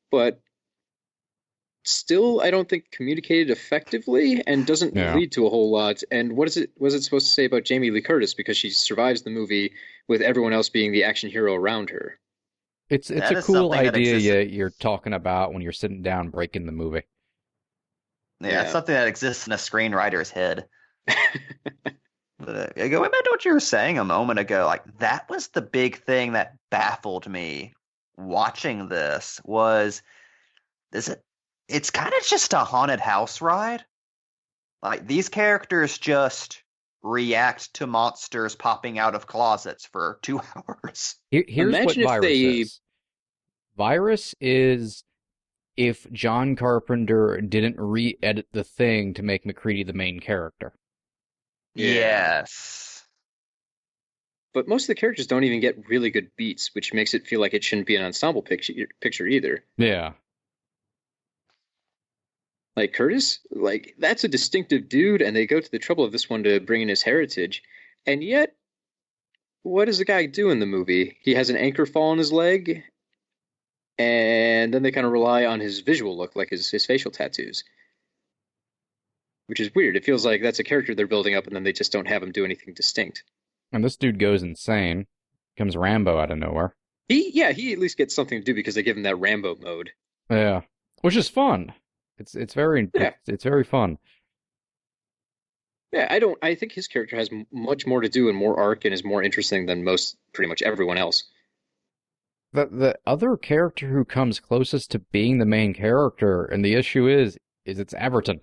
but still I don't think communicated effectively and doesn't lead to a whole lot. And what is it supposed to say about Jamie Lee Curtis, because she survives the movie with everyone else being the action hero around her?
It's a cool idea you're talking about when you're sitting down breaking the movie.
Yeah, it's something that exists in a screenwriter's head. But, going back to what you were saying a moment ago, like that was the big thing that baffled me watching this was it's kind of just a haunted house ride. Like these characters just react to monsters popping out of closets for 2 hours.
Here's what Virus is. Virus is if John Carpenter didn't re-edit the Thing to make MacReady the main character.
Yes.
But most of the characters don't even get really good beats, which makes it feel like it shouldn't be an ensemble picture either.
Yeah.
Like Curtis, like that's a distinctive dude, and they go to the trouble of this one to bring in his heritage. And yet, what does the guy do in the movie? He has an anchor fall on his leg, and then they kind of rely on his visual look, like his facial tattoos. Which is weird. It feels like that's a character they're building up, and then they just don't have him do anything distinct.
And this dude goes insane. Comes Rambo out of nowhere.
He at least gets something to do because they give him that Rambo mode.
Yeah. Which is fun. It's very fun.
Yeah, I think his character has much more to do and more arc and is more interesting than pretty much everyone else.
The other character who comes closest to being the main character, and the issue is it's Everton.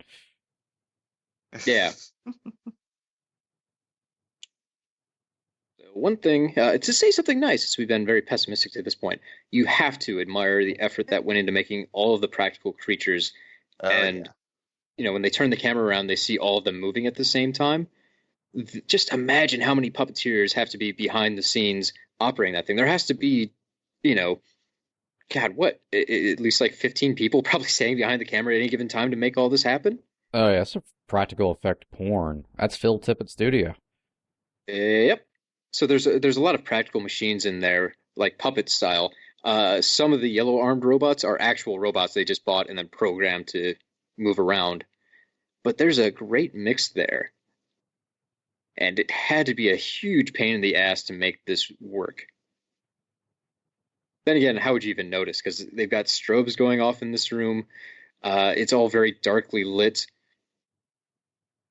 Yeah. One thing, to say something nice, since we've been very pessimistic to this point, you have to admire the effort that went into making all of the practical creatures. When they turn the camera around, they see all of them moving at the same time. Just imagine how many puppeteers have to be behind the scenes operating that thing. There has to be, at least like 15 people probably standing behind the camera at any given time to make all this happen.
Oh, yeah, that's a practical effect porn. That's Phil Tippett Studio.
Yep. So there's a lot of practical machines in there, like puppet style. Some of the yellow-armed robots are actual robots they just bought and then programmed to move around. But there's a great mix there. And it had to be a huge pain in the ass to make this work. Then again, how would you even notice? Because they've got strobes going off in this room. It's all very darkly lit.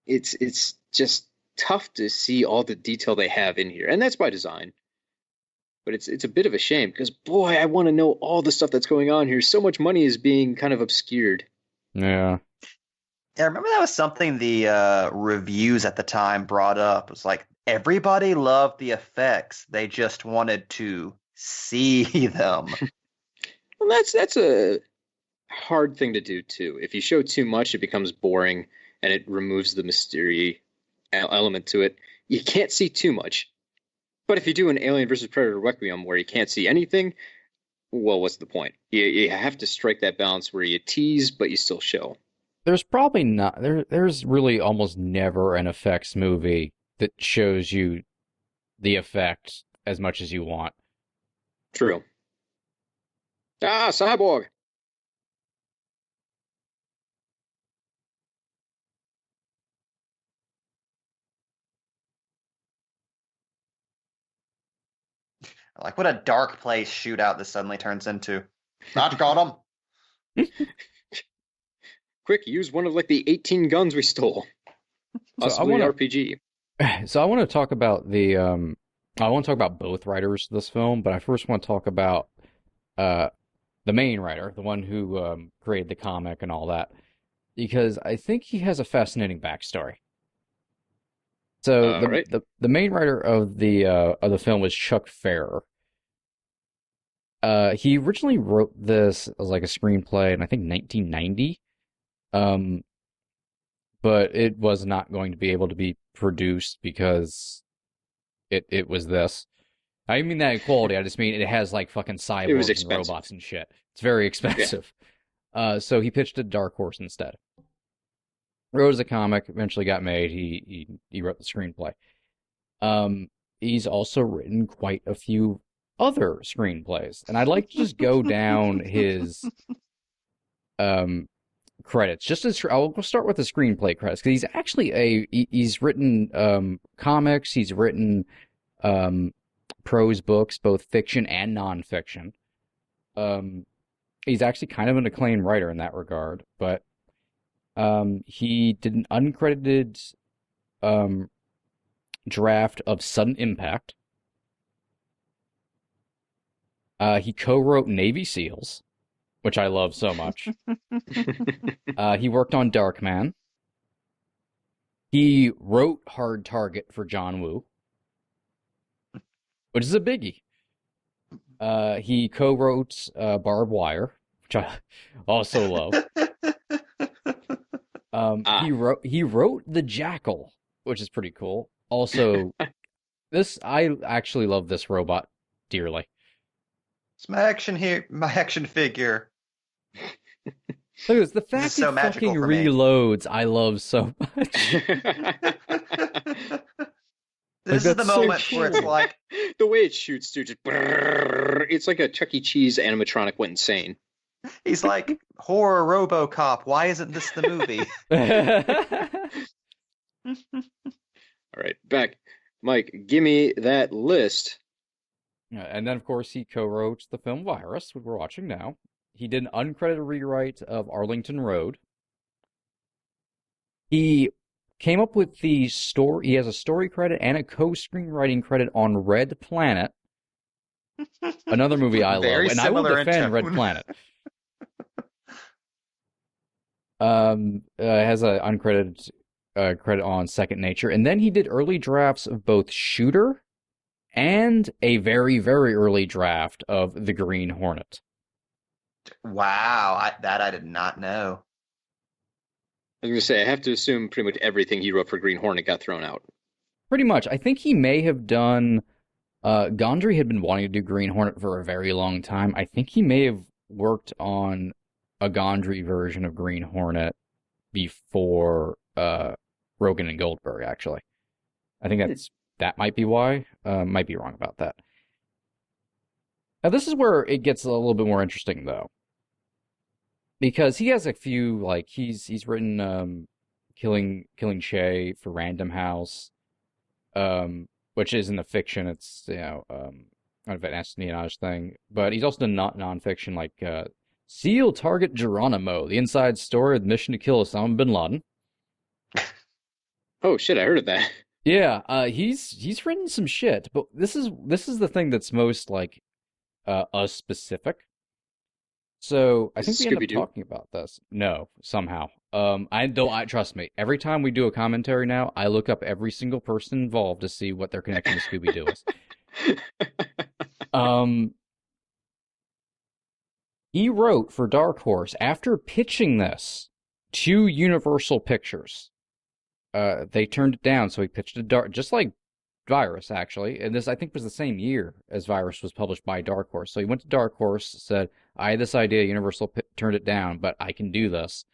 It's just tough to see all the detail they have in here. And that's by design. But it's a bit of a shame because, boy, I want to know all the stuff that's going on here. So much money is being kind of obscured.
Yeah.
Yeah, I remember that was something the reviews at the time brought up. It was like, everybody loved the effects. They just wanted to see them.
Well, that's a hard thing to do, too. If you show too much, it becomes boring, and it removes the mystery element to it. You can't see too much. But if you do an Alien vs. Predator Requiem where you can't see anything, well, what's the point? You have to strike that balance where you tease, but you still show.
There's probably not... There's really almost never an effects movie that shows you the effect as much as you want.
True. Cyborg!
Like, what a dark place shootout this suddenly turns into. Not got him.
Quick, use one of like the 18 guns we stole. Possibly RPG.
So I want to talk about I want to talk about both writers of this film, but I first want to talk about the main writer, the one who created the comic and all that, because I think he has a fascinating backstory. So the main writer of the film was Chuck Ferrer. He originally wrote this as like a screenplay in I think 1990, but it was not going to be able to be produced because it was this. I didn't mean that in quality. I just mean it has like fucking cyborgs and robots and shit. It's very expensive. Yeah. So he pitched it to Dark Horse instead. Wrote as a comic, eventually got made. He wrote the screenplay. He's also written quite a few other screenplays, and I'd like to just go down his credits. I'll start with the screenplay credits because he's actually he's written comics. He's written prose books, both fiction and nonfiction. He's actually kind of an acclaimed writer in that regard, but he did an uncredited draft of Sudden Impact. He co-wrote Navy SEALs, which I love so much. He worked on Darkman. He wrote Hard Target for John Woo, which is a biggie. He co-wrote Barbed Wire, which I also love. He wrote The Jackal, which is pretty cool. Also, I actually love this robot dearly.
It's my action figure.
Look at this, the fact
so
it fucking reloads, I love so much.
This is the moment where it's like
the way it shoots, dude, just it's like a Chuck E. Cheese animatronic went insane.
He's like, horror RoboCop, why isn't this the movie?
All right, back. Mike, give me that list.
And then, of course, he co-wrote the film Virus, which we're watching now. He did an uncredited rewrite of Arlington Road. He came up with the story. He has a story credit and a co-screenwriting credit on Red Planet, another movie I love, and I will defend Red Planet. Has an uncredited credit on Second Nature, and then he did early drafts of both Shooter and a very, very early draft of The Green Hornet.
Wow, I did not know.
I was going to say, I have to assume pretty much everything he wrote for Green Hornet got thrown out.
Pretty much. I think he may have done... Gondry had been wanting to do Green Hornet for a very long time. I think he may have worked on a Gondry version of Green Hornet before Rogen and Goldberg, actually. I think that might be why. Might be wrong about that. Now, this is where it gets a little bit more interesting, though. Because he has a few, like, he's written Killing Shay for Random House, which is in the fiction. It's, kind of an espionage thing. But he's also done nonfiction, like Seal Target Geronimo, the inside story of the mission to kill Osama bin Laden.
Oh, shit, I heard of that.
Yeah, he's written some shit, but this is the thing that's most, like, us specific. So I think we end up talking about this. No, somehow. I trust me. Every time we do a commentary now, I look up every single person involved to see what their connection to Scooby-Doo is. He wrote for Dark Horse after pitching this to Universal Pictures. They turned it down, so he pitched it just like Virus, actually. And this, I think, was the same year as Virus was published by Dark Horse. So he went to Dark Horse, said, I had this idea, Universal turned it down, but I can do this.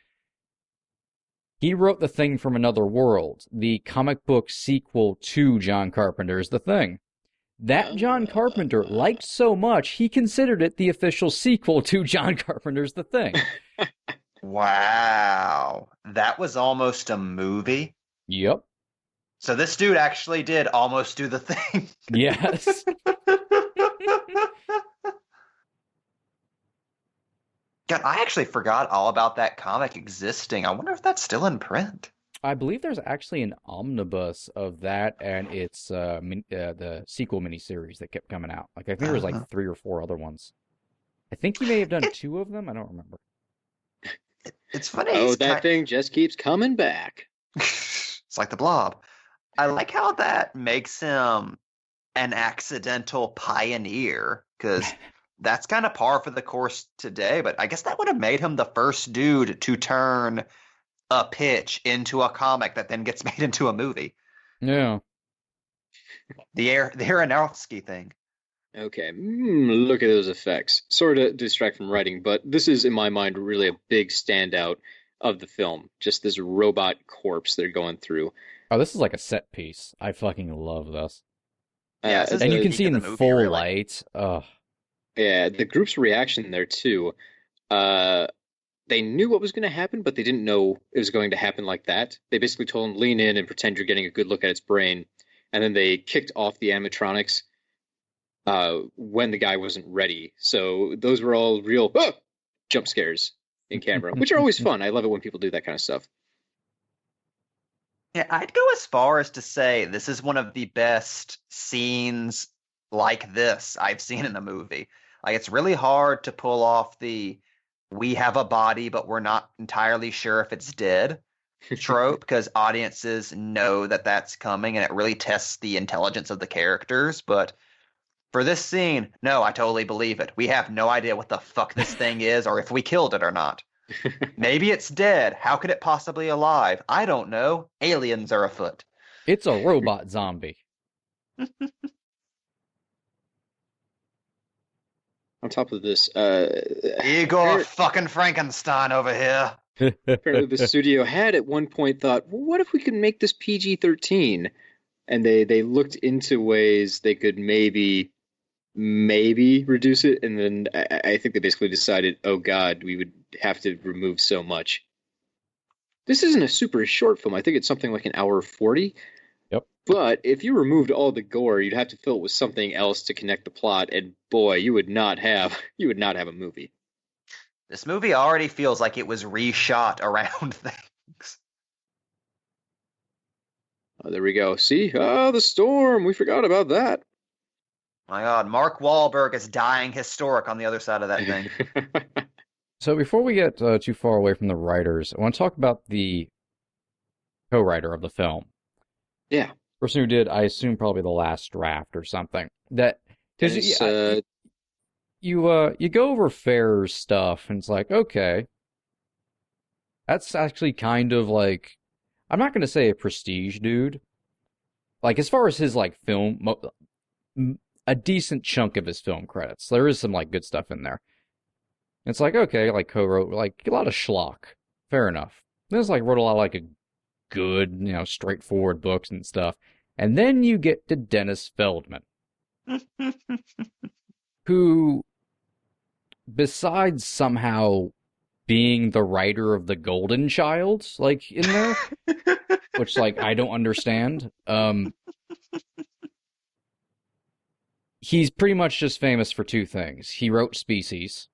He wrote The Thing from Another World, the comic book sequel to John Carpenter's The Thing. That John Carpenter liked so much, he considered it the official sequel to John Carpenter's The Thing.
Wow. That was almost a movie?
Yep.
So this dude actually did almost do The Thing.
Yes.
God, I actually forgot all about that comic existing. I wonder if that's still in print.
I believe there's actually an omnibus of that, and it's the sequel miniseries that kept coming out. Like I think there was like 3 or 4 other ones. I think he may have done 2 of them. I don't remember.
It's funny.
Oh, that thing just keeps coming back.
It's like the Blob. I like how that makes him an accidental pioneer, because that's kind of par for the course today. But I guess that would have made him the first dude to turn a pitch into a comic that then gets made into a movie.
Yeah.
The Aronofsky thing.
Okay, look at those effects. Sort of distract from writing, but this is, in my mind, really a big standout of the film. Just this robot corpse they're going through.
Oh, this is like a set piece. I fucking love this.
Yeah, this is
And
the
you can
peak
see
of
in
the movie,
full
really.
light. Ugh.
Yeah, the group's reaction there too. They knew what was going to happen, but they didn't know it was going to happen like that. They basically told him, lean in and pretend you're getting a good look at its brain. And then they kicked off the animatronics when the guy wasn't ready. So those were all real jump scares in camera, which are always fun. I love it when people do that kind of stuff.
Yeah, I'd go as far as to say this is one of the best scenes like this I've seen in a movie. Like, it's really hard to pull off the we have a body, but we're not entirely sure if it's dead trope, because audiences know that that's coming and it really tests the intelligence of the characters. But for this scene, no, I totally believe it. We have no idea what the fuck this thing is or if we killed it or not. Maybe it's dead. How could it possibly alive? I don't know. Aliens are afoot.
It's a robot zombie.
On top of this,
Igor fucking Frankenstein over here.
apparently the studio had at one point thought, well, what if we could make this PG-13? And they looked into ways they could maybe reduce it, and then I think they basically decided, oh god, we would have to remove so much. This isn't a super short film. I think it's something like an hour 40.
Yep.
But if you removed all the gore, you'd have to fill it with something else to connect the plot, and boy, you would not have a movie.
This movie already feels like it was reshot around things.
Oh, there we go. See? Oh, the storm. We forgot about that.
My God, Mark Wahlberg is dying historic on the other side of that thing.
So before we get too far away from the writers, I want to talk about the co-writer of the film.
Yeah.
Person who did, I assume, probably the last draft or something. That because you go over Farrer's stuff and it's like, okay, that's actually kind of like, I'm not going to say a prestige dude. Like as far as his like film, a decent chunk of his film credits, there is some like good stuff in there. It's like, okay, like co-wrote like a lot of schlock, fair enough. This like wrote a lot of like a good, straightforward books and stuff. And then you get to Dennis Feldman, who, besides somehow being the writer of The Golden Child, like, in there, which, like, I don't understand, he's pretty much just famous for 2 things. He wrote Species,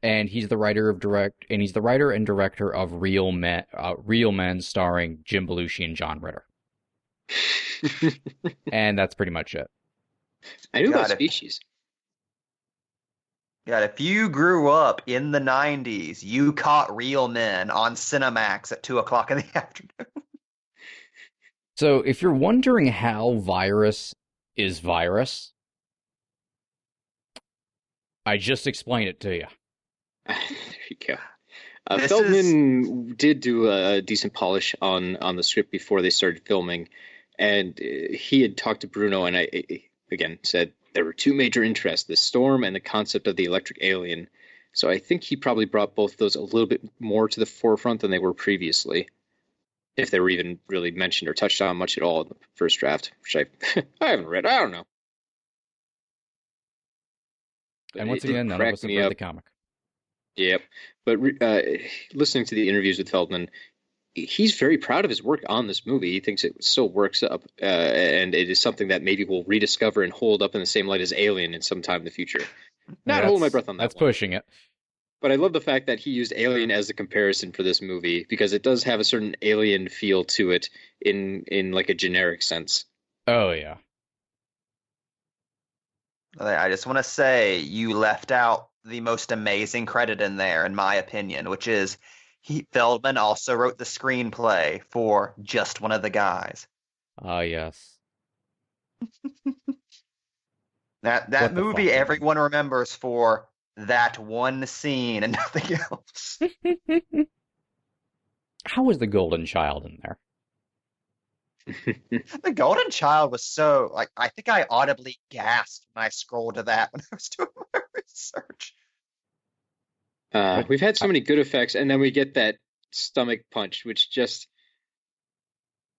and he's the writer and director of Real Men starring Jim Belushi and John Ritter. And that's pretty much it.
I knew about Species.
God, if you grew up in the 90s, you caught Real Men on Cinemax at 2 o'clock in the afternoon.
So if you're wondering how Virus is Virus, I just explained it to you.
There you go. Feldman did do a decent polish on the script before they started filming, and he had talked to Bruno, and I again said there were 2 major interests: the storm and the concept of the electric alien. So I think he probably brought both of those a little bit more to the forefront than they were previously, if they were even really mentioned or touched on much at all in the first draft, which I haven't read. I don't know.
And once again, none of us have read the comic.
Yep. But listening to the interviews with Feldman, he's very proud of his work on this movie. He thinks it still works up, and it is something that maybe we'll rediscover and hold up in the same light as Alien in some time in the future. Not holding my breath on that
That's
one.
pushing it.
But I love the fact that he used Alien as the comparison for this movie because it does have a certain Alien feel to it in like a generic sense.
Oh yeah.
I just want to say you left out the most amazing credit in there, in my opinion, which is Feldman also wrote the screenplay for Just One of the Guys.
Ah yes.
That
What the
movie
fuck?
everyone remembers for that one scene and nothing else.
How was the Golden Child in there?
The Golden Child was so like I think I audibly gasped when I scrolled to that when I was doing my research.
We've had so many good effects, and then we get that stomach punch, which just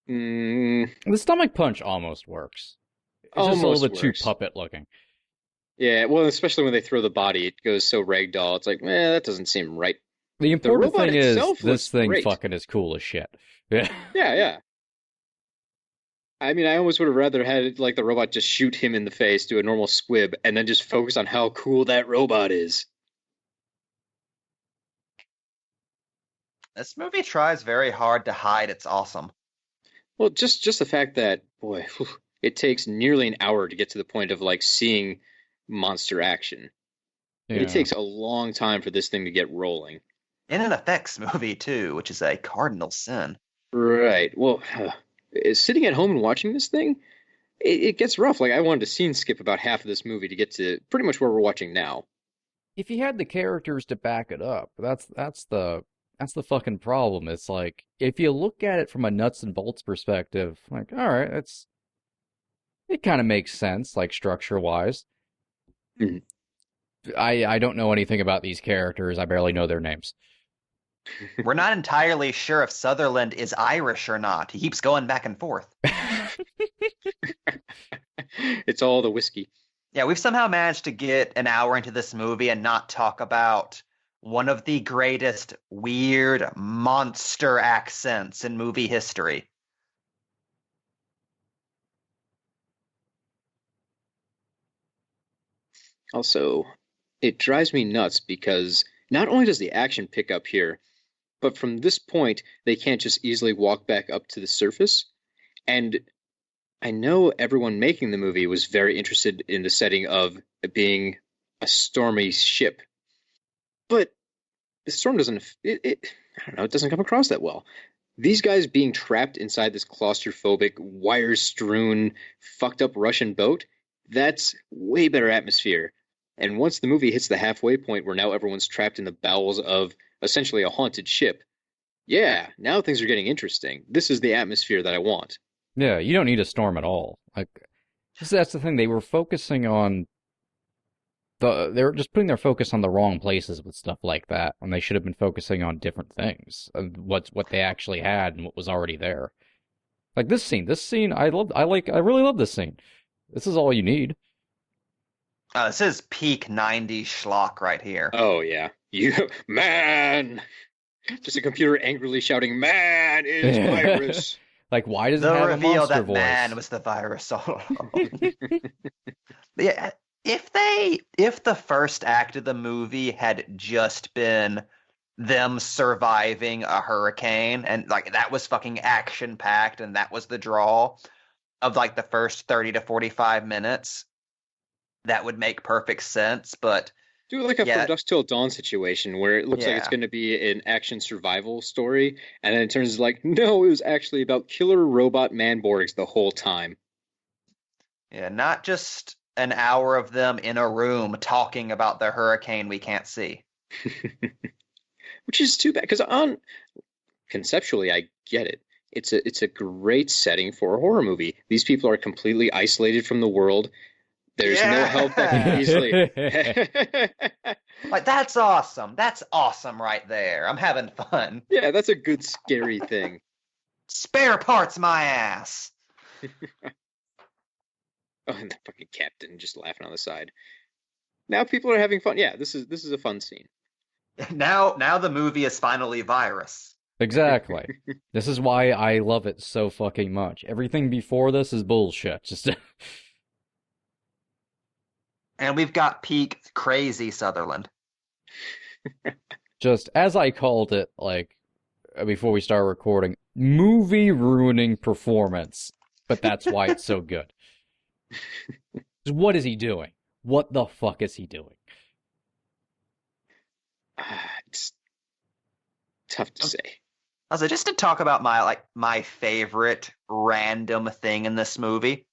The stomach punch almost works. It's just a
almost
little bit too
works.
puppet looking.
Yeah, well, especially when they throw the body, it goes so ragdoll. It's like, that doesn't seem right.
The important
robot
thing is
itself
this
looks
thing
great.
fucking is cool as shit. Yeah.
Yeah. I mean, I almost would have rather had like the robot just shoot him in the face, do a normal squib, and then just focus on how cool that robot is.
This movie tries very hard to hide its awesome.
Well, just the fact that, boy, it takes nearly an hour to get to the point of like seeing monster action. It takes a long time for this thing to get rolling.
In an effects movie too, which is a cardinal sin.
Right. Well, sitting at home and watching this thing, it gets rough. Like I wanted to scene skip about half of this movie to get to pretty much where we're watching now.
If you had the characters to back it up, that's the fucking problem. It's like if you look at it from a nuts and bolts perspective, like all right, it kind of makes sense, like structure wise.
Mhm.
I don't know anything about these characters. I barely know their names.
We're not entirely sure if Sutherland is Irish or not. He keeps going back and forth.
It's all the whiskey.
Yeah, we've somehow managed to get an hour into this movie and not talk about one of the greatest weird monster accents in movie history.
Also, it drives me nuts because not only does the action pick up here, but from this point, they can't just easily walk back up to the surface. And I know everyone making the movie was very interested in the setting of it being a stormy ship. But the storm doesn't, I don't know, it doesn't come across that well. These guys being trapped inside this claustrophobic, wire-strewn, fucked up Russian boat, that's way better atmosphere. And once the movie hits the halfway point where now everyone's trapped in the bowels of essentially a haunted ship, yeah, now things are getting interesting. This is the atmosphere that I want.
Yeah, you don't need a storm at all. Like, just that's the thing. They were focusing on they were just putting their focus on the wrong places with stuff like that, when they should have been focusing on different things, what they actually had and what was already there. Like this scene, I really love this scene. This is all you need.
This is peak 90s schlock right here.
Oh, yeah. Man! Just a computer angrily shouting, man is virus.
Like, why does it
The
have a
reveal
monster
that
voice?
man was the virus all along. Yeah, if the first act of the movie had just been them surviving a hurricane and like that was fucking action packed and that was the draw of like the first 30 to 45 minutes, that would make perfect sense. But
Do like a
yeah,
From Dusk Till Dawn situation where it looks like it's
Yeah.
going to be an action survival story, and then it turns like, no, it was actually about killer robot Manborgs the whole time.
yeah, not just an hour of them in a room talking about the hurricane we can't see.
Which is too bad, because conceptually, I get it. It's a great setting for a horror movie. These people are completely isolated from the world. There's no help that can easily.
Like that's awesome. That's awesome right there. I'm having fun.
Yeah, that's a good scary thing.
Spare parts my ass.
Oh, and the fucking captain just laughing on the side. Now people are having fun. Yeah, this is a fun scene.
Now the movie is finally virus.
Exactly. This is why I love it so fucking much. Everything before this is bullshit. Just
And we've got peak crazy Sutherland.
just as I called it, like before we start recording, movie ruining performance. But that's why it's so good. What is he doing? What the fuck is he doing?
It's tough to say.
Also, just to talk about my favorite random thing in this movie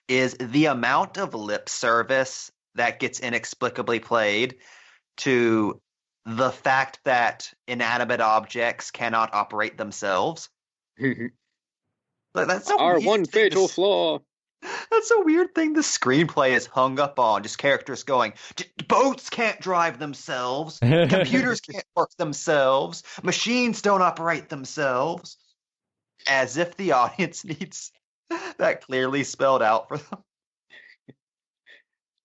is the amount of lip service that gets inexplicably played to the fact that inanimate objects cannot operate themselves. Like, that's a
Our
weird
one
thing
fatal flaw.
That's a weird thing the screenplay is hung up on. Just characters going, boats can't drive themselves, computers can't work themselves, machines don't operate themselves. As if the audience needs that clearly spelled out for them.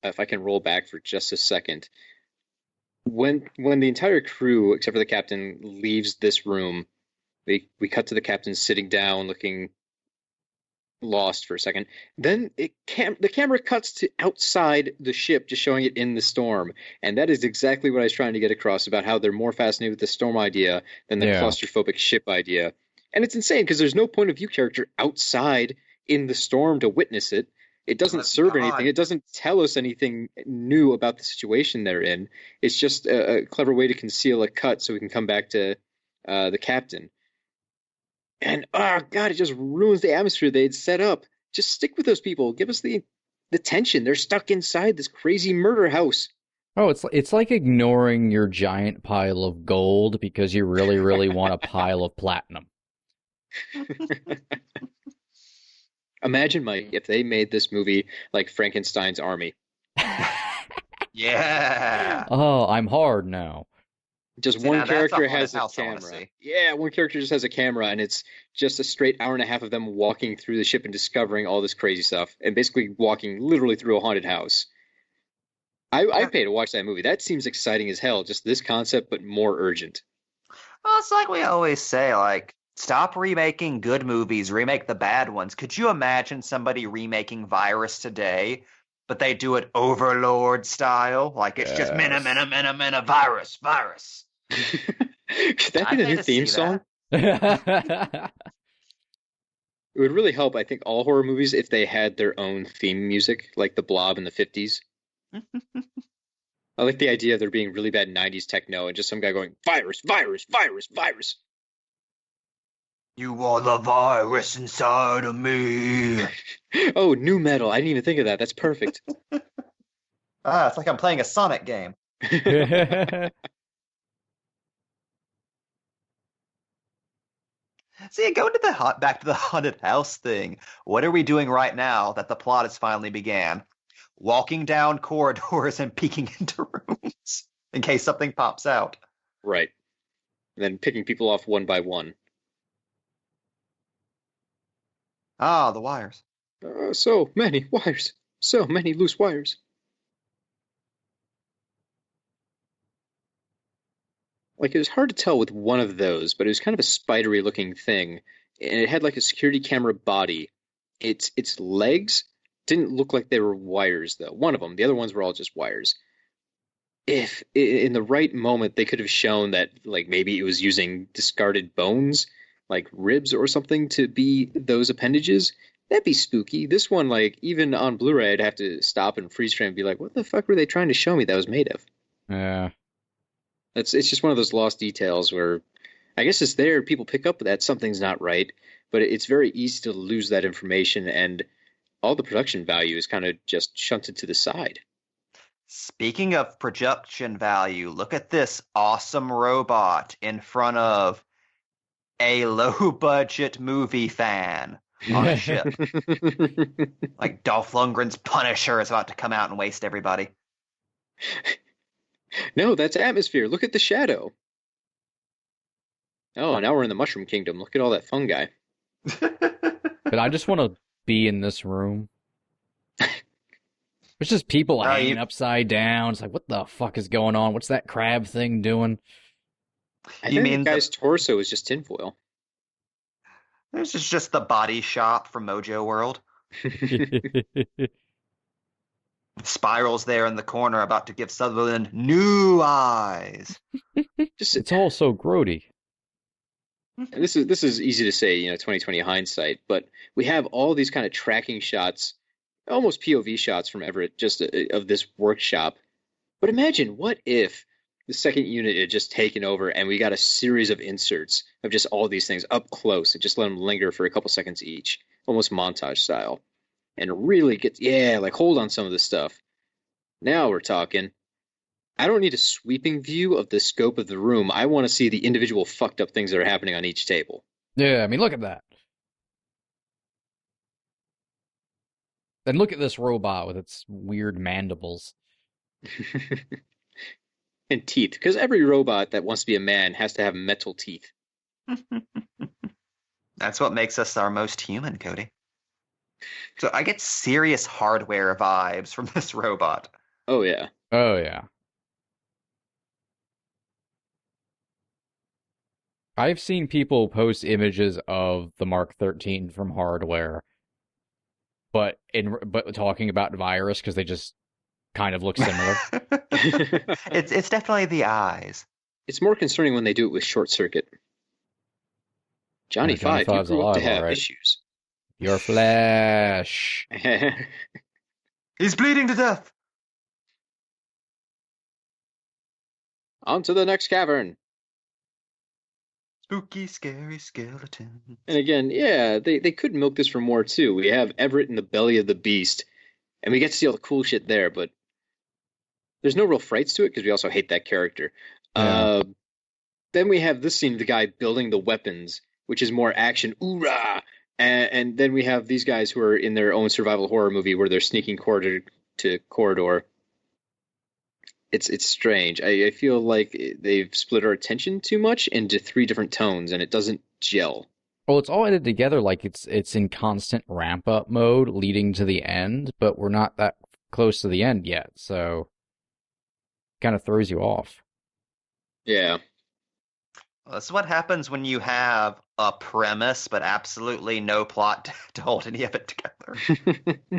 If I can roll back for just a second. When the entire crew, except for the captain, leaves this room, we cut to the captain sitting down, looking lost for a second. Then the camera cuts to outside the ship, just showing it in the storm. And that is exactly what I was trying to get across about how they're more fascinated with the storm idea than the claustrophobic ship idea. And it's insane because there's no point of view character outside in the storm to witness it. It doesn't serve anything. It doesn't tell us anything new about the situation they're in. It's just a clever way to conceal a cut so we can come back to the captain. And, oh, God, it just ruins the atmosphere they'd set up. Just stick with those people. Give us the tension. They're stuck inside this crazy murder house.
Oh, it's like ignoring your giant pile of gold because you really, really want a pile of platinum.
Imagine, Mike, if they made this movie like Frankenstein's Army.
Yeah.
Oh, I'm hard now.
Just one character has a camera. Yeah, one character just has a camera, and it's just a straight hour and a half of them walking through the ship and discovering all this crazy stuff, and basically walking literally through a haunted house. I pay to watch that movie. That seems exciting as hell. Just this concept, but more urgent.
Well, it's like we always say, like, stop remaking good movies, remake the bad ones. Could you imagine somebody remaking Virus today, but they do it Overlord style? Like, it's just mina, virus.
Could that be the new theme song? It would really help, I think, all horror movies if they had their own theme music, like The Blob in the 50s. I like the idea of there being really bad 90s techno and just some guy going, virus.
You are the virus inside of me.
Oh, new metal. I didn't even think of that. That's perfect.
It's like I'm playing a Sonic game. See, going to back to the haunted house thing. What are we doing right now that the plot has finally began? Walking down corridors and peeking into rooms in case something pops out.
Right. And then picking people off one by one.
Ah, the wires.
So many wires. So many loose wires. Like, it was hard to tell with one of those, but it was kind of a spidery looking thing. And it had like a security camera body. Its legs didn't look like they were wires, though. One of them. The other ones were all just wires. If in the right moment they could have shown that, like, maybe it was using discarded bones, like ribs or something, to be those appendages, that'd be spooky. This one, like, even on Blu-ray, I'd have to stop and freeze frame and be like, what the fuck were they trying to show me that was made of?
Yeah.
It's just one of those lost details where I guess it's there, people pick up that something's not right, but it's very easy to lose that information, and all the production value is kind of just shunted to the side.
Speaking of production value, look at this awesome robot in front of a low-budget movie fan on a ship. Like Dolph Lundgren's Punisher is about to come out and waste everybody.
No, that's atmosphere. Look at the shadow. Oh, now we're in the Mushroom Kingdom. Look at all that fungi.
But I just want to be in this room. There's just people hanging upside down. It's like, what the fuck is going on? What's that crab thing doing?
I
You
think the
mean
guy's torso is just tinfoil.
this is just the body shop from Mojo World? Spiral's there in the corner about to give Sutherland new eyes.
Just
It's all so grody.
and this is easy to say, 2020 hindsight, but we have all these kind of tracking shots, almost POV shots from Everett, just of this workshop. But imagine, what if the second unit had just taken over and we got a series of inserts of just all these things up close and just let them linger for a couple seconds each, almost montage style, and really like hold on some of this stuff. Now we're talking. I don't need a sweeping view of the scope of the room. I want to see the individual fucked up things that are happening on each table.
Yeah, I mean, look at that. Then look at this robot with its weird mandibles.
And teeth, because every robot that wants to be a man has to have metal teeth.
That's what makes us our most human, Cody. So I get serious hardware vibes from this robot.
Oh, yeah.
Oh, yeah. I've seen people post images of the Mark 13 from Hardware, but talking about Virus because they just kind of look similar.
It's definitely the eyes.
It's more concerning when they do it with Short Circuit. Johnny
Johnny
Five, you
Five's
grew up to
alive,
have
alright.
issues.
Your flesh.
He's bleeding to death.
On to the next cavern.
Spooky, scary skeleton.
And again, yeah, they could milk this for more too. We have Everett in the belly of the beast, and we get to see all the cool shit there, but there's no real frights to it because we also hate that character.
Yeah.
Then we have this scene of the guy building the weapons, which is more action, oorah! And then we have these guys who are in their own survival horror movie where they're sneaking corridor to corridor. It's strange. I feel like they've split our attention too much into three different tones, and it doesn't gel.
Well, it's all edited together like it's in constant ramp-up mode leading to the end, but we're not that close to the end yet, so kind of throws you off.
Yeah.
Well, this is what happens when you have a premise, but absolutely no plot to hold any of it together.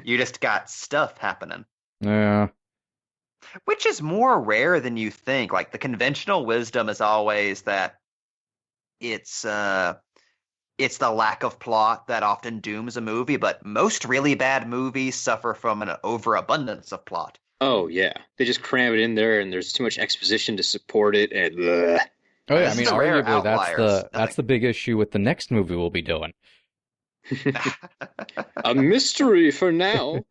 You just got stuff happening.
Yeah.
Which is more rare than you think. Like, the conventional wisdom is always that it's the lack of plot that often dooms a movie, but most really bad movies suffer from an overabundance of plot.
Oh, yeah. They just cram it in there, and there's too much exposition to support it, and bleh.
Oh yeah,
This
I mean,
is a rare
arguably
outlier.
that's the big issue with the next movie we'll be doing.
A mystery for now.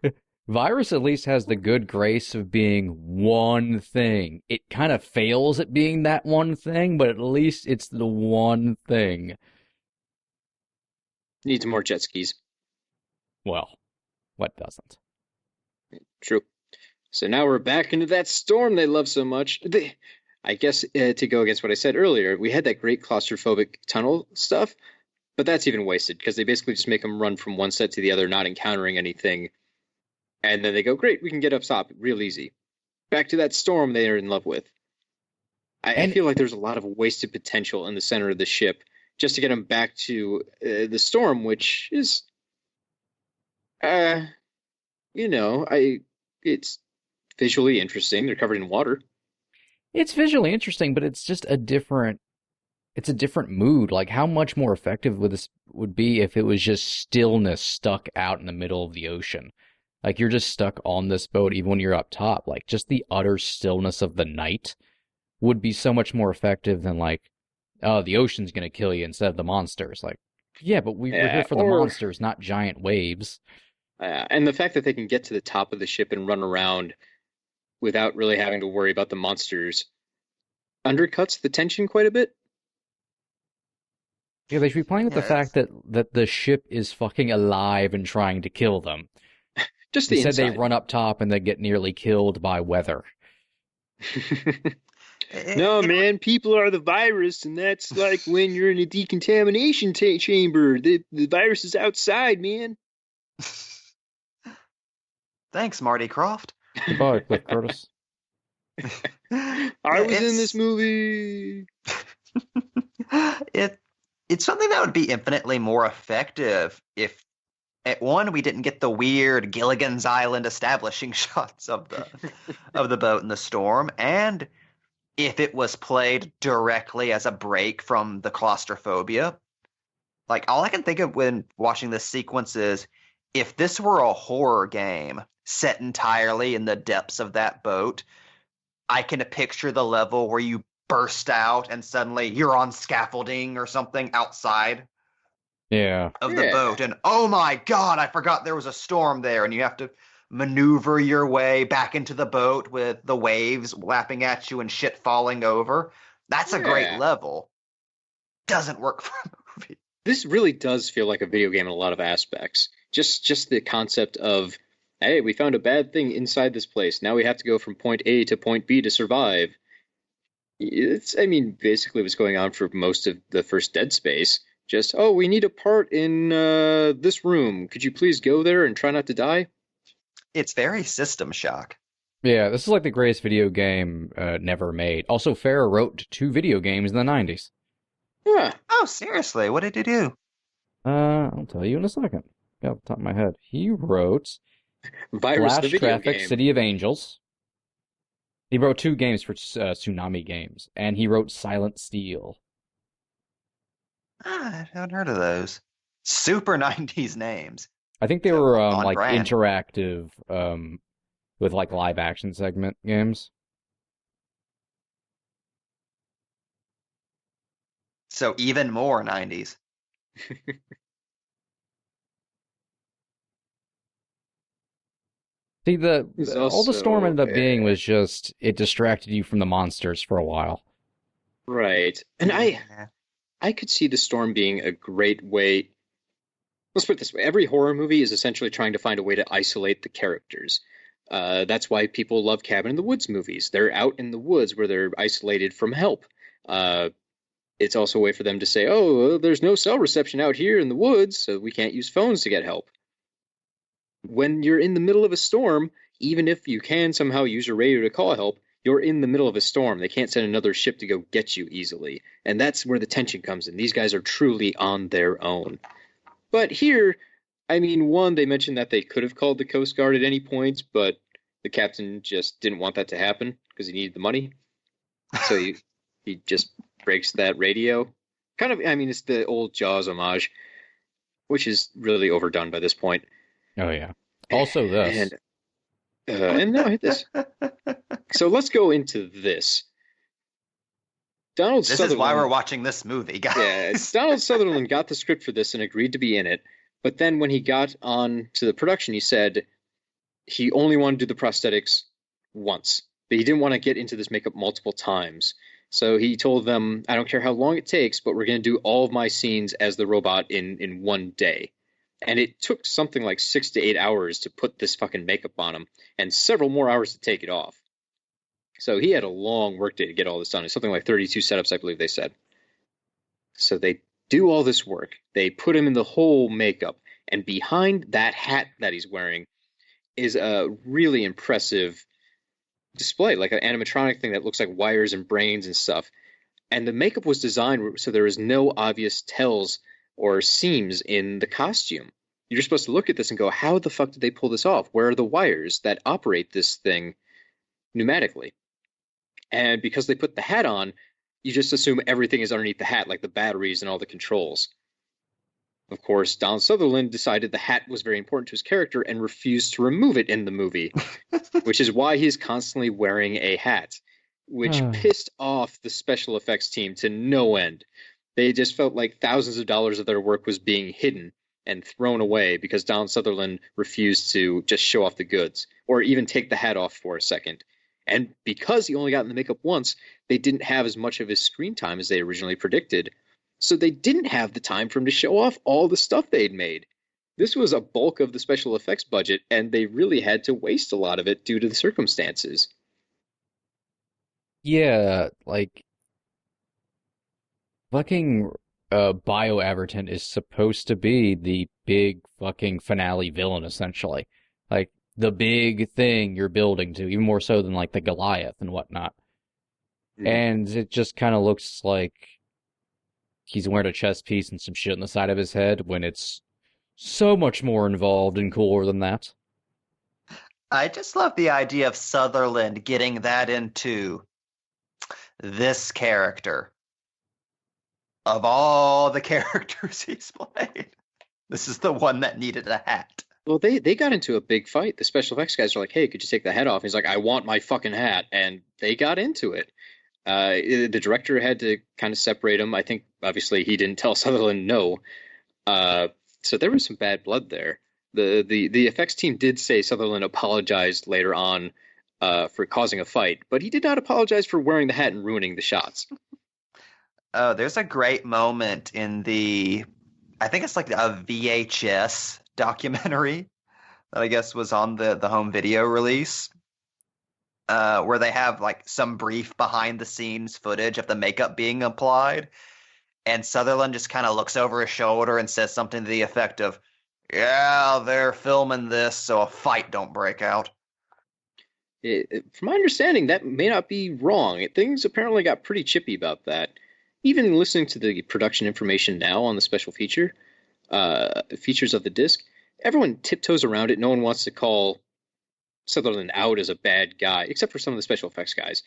Virus at least has the good grace of being one thing. It kind of fails at being that one thing, but at least it's the one thing.
Needs more jet skis.
Well, what doesn't?
True. So now we're back into that storm they love so much. I guess to go against what I said earlier, we had that great claustrophobic tunnel stuff, but that's even wasted because they basically just make them run from one set to the other, not encountering anything. And then they go, great, we can get up top real easy. Back to that storm they are in love with. I feel like there's a lot of wasted potential in the center of the ship just to get them back to the storm, which is, it's visually interesting. They're covered in water.
It's visually interesting, but it's just a different mood. Like, how much more effective would be if it was just stillness stuck out in the middle of the ocean? Like, you're just stuck on this boat even when you're up top. Like, just the utter stillness of the night would be so much more effective than, like, oh, the ocean's going to kill you instead of the monsters. Like, yeah, but we're here for the monsters, not giant waves.
And the fact that they can get to the top of the ship and run around without really having to worry about the monsters undercuts the tension quite a bit.
Yeah, they should be playing with the fact that the ship is fucking alive and trying to kill them.
Just the
Instead,
inside.
they run up top and they get nearly killed by weather.
No, man, people are the virus, and that's like when you're in a decontamination chamber. The virus is outside, man.
Thanks, Marty Croft.
Goodbye, Cliff Curtis.
I was in this movie.
It it's something that would be infinitely more effective if at one we didn't get the weird Gilligan's Island establishing shots of the boat in the storm, and if it was played directly as a break from the claustrophobia. Like all I can think of when watching this sequence is if this were a horror game set entirely in the depths of that boat, I can picture the level where you burst out and suddenly you're on scaffolding or something outside
Yeah.
of the
Yeah.
boat, and oh my god, I forgot there was a storm there, and you have to maneuver your way back into the boat with the waves lapping at you and shit falling over. That's a great
Yeah.
level. Doesn't work for a movie.
This really does feel like a video game in a lot of aspects. Just the concept of, hey, we found a bad thing inside this place. Now we have to go from point A to point B to survive. I mean, basically what's going on for most of the first Dead Space. Just, oh, we need a part in this room. Could you please go there and try not to die?
It's very System Shock.
Yeah, this is like the greatest video game never made. Also, Fair wrote 2 video games in the 90s.
Yeah.
Oh, seriously, what did he do?
I'll tell you in a second. Yeah, off the top of my head. He wrote
Virus the
Flash
video
Traffic,
game.
City of Angels. He wrote 2 games for Tsunami Games, and he wrote Silent Steel.
I haven't heard of those. Super 90s names.
I think they
So,
were
on
like
brand.
interactive with like live action segment games.
So even more 90s.
See,
He's
all the storm
also,
ended up being was just it distracted you from the monsters for a while.
Right. And
Yeah.
I could see the storm being a great way. Let's put it this way. Every horror movie is essentially trying to find a way to isolate the characters. That's why people love Cabin in the Woods movies. They're out in the woods where they're isolated from help. It's also a way for them to say, oh, there's no cell reception out here in the woods, so we can't use phones to get help. When you're in the middle of a storm, even if you can somehow use your radio to call help, you're in the middle of a storm. They can't send another ship to go get you easily. And that's where the tension comes in. These guys are truly on their own. But here, I mean, one, they mentioned that they could have called the Coast Guard at any point, but the captain just didn't want that to happen because he needed the money. So he just breaks that radio. Kind of, I mean, it's the old Jaws homage, which is really overdone by this point.
Oh yeah. Also this.
And no, hit this. So let's go into this. Donald
This
Sutherland.
is why we're watching this movie, guys.
Yeah, Donald Sutherland got the script for this and agreed to be in it, but then when he got on to the production, he said he only wanted to do the prosthetics once, but he didn't want to get into this makeup multiple times. So he told them, I don't care how long it takes, but we're going to do all of my scenes as the robot in one day. And it took something like 6 to 8 hours to put this fucking makeup on him, and several more hours to take it off. So he had a long workday to get all this done. It's something like 32 setups, I believe they said. So they do all this work. They put him in the whole makeup, and behind that hat that he's wearing is a really impressive display, like an animatronic thing that looks like wires and brains and stuff. And the makeup was designed so there is no obvious tells or seams in the costume. You're supposed to look at this and go, how the fuck did they pull this off? Where are the wires that operate this thing pneumatically? And because they put the hat on, you just assume everything is underneath the hat, like the batteries and all the controls. Of course, Donald Sutherland decided the hat was very important to his character and refused to remove it in the movie, which is why he's constantly wearing a hat, which pissed off the special effects team to no end. They just felt like thousands of dollars of their work was being hidden and thrown away because Donald Sutherland refused to just show off the goods or even take the hat off for a second. And because he only got in the makeup once, they didn't have as much of his screen time as they originally predicted. So they didn't have the time for him to show off all the stuff they'd made. This was a bulk of the special effects budget, and they really had to waste a lot of it due to the circumstances.
Yeah, like fucking Bioavertant is supposed to be the big fucking finale villain, essentially. Like the big thing you're building to, even more so than like the Goliath and whatnot. And it just kind of looks like he's wearing a chest piece and some shit on the side of his head when it's so much more involved and cooler than that.
I just love the idea of Sutherland getting that into this character. Of all the characters he's played, this is the one that needed a hat.
Well, they got into a big fight. The special effects guys are like, hey, could you take the head off? He's like, I want my fucking hat. And they got into it. The director had to kind of separate them. I think, obviously, he didn't tell Sutherland no. So there was some bad blood there. The effects team did say Sutherland apologized later on for causing a fight, but he did not apologize for wearing the hat and ruining the shots.
Oh, there's a great moment in I think it's like a VHS documentary that I guess was on the home video release, where they have like some brief behind the scenes footage of the makeup being applied. And Sutherland just kind of looks over his shoulder and says something to the effect of, yeah, they're filming this so a fight don't break out.
From my understanding, that may not be wrong. Things apparently got pretty chippy about that. Even listening to the production information now on the special features of the disc, everyone tiptoes around it. No one wants to call Sutherland out as a bad guy, except for some of the special effects guys.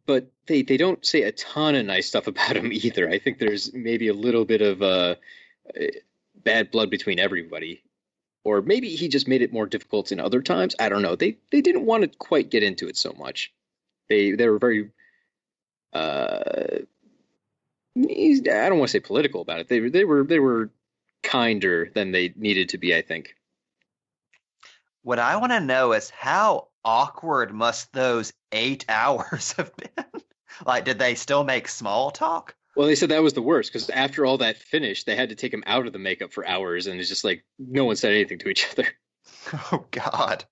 But they don't say a ton of nice stuff about him either. I think there's maybe a little bit of bad blood between everybody. Or maybe he just made it more difficult in other times. I don't know. They didn't want to quite get into it so much. They were very I don't want to say political about it. They were kinder than they needed to be, I think.
What I want to know is how awkward must those 8 hours have been? Like, did they still make small talk?
Well, they said that was the worst because after all that finished, they had to take him out of the makeup for hours, and it's just like no one said anything to each other.
Oh, God.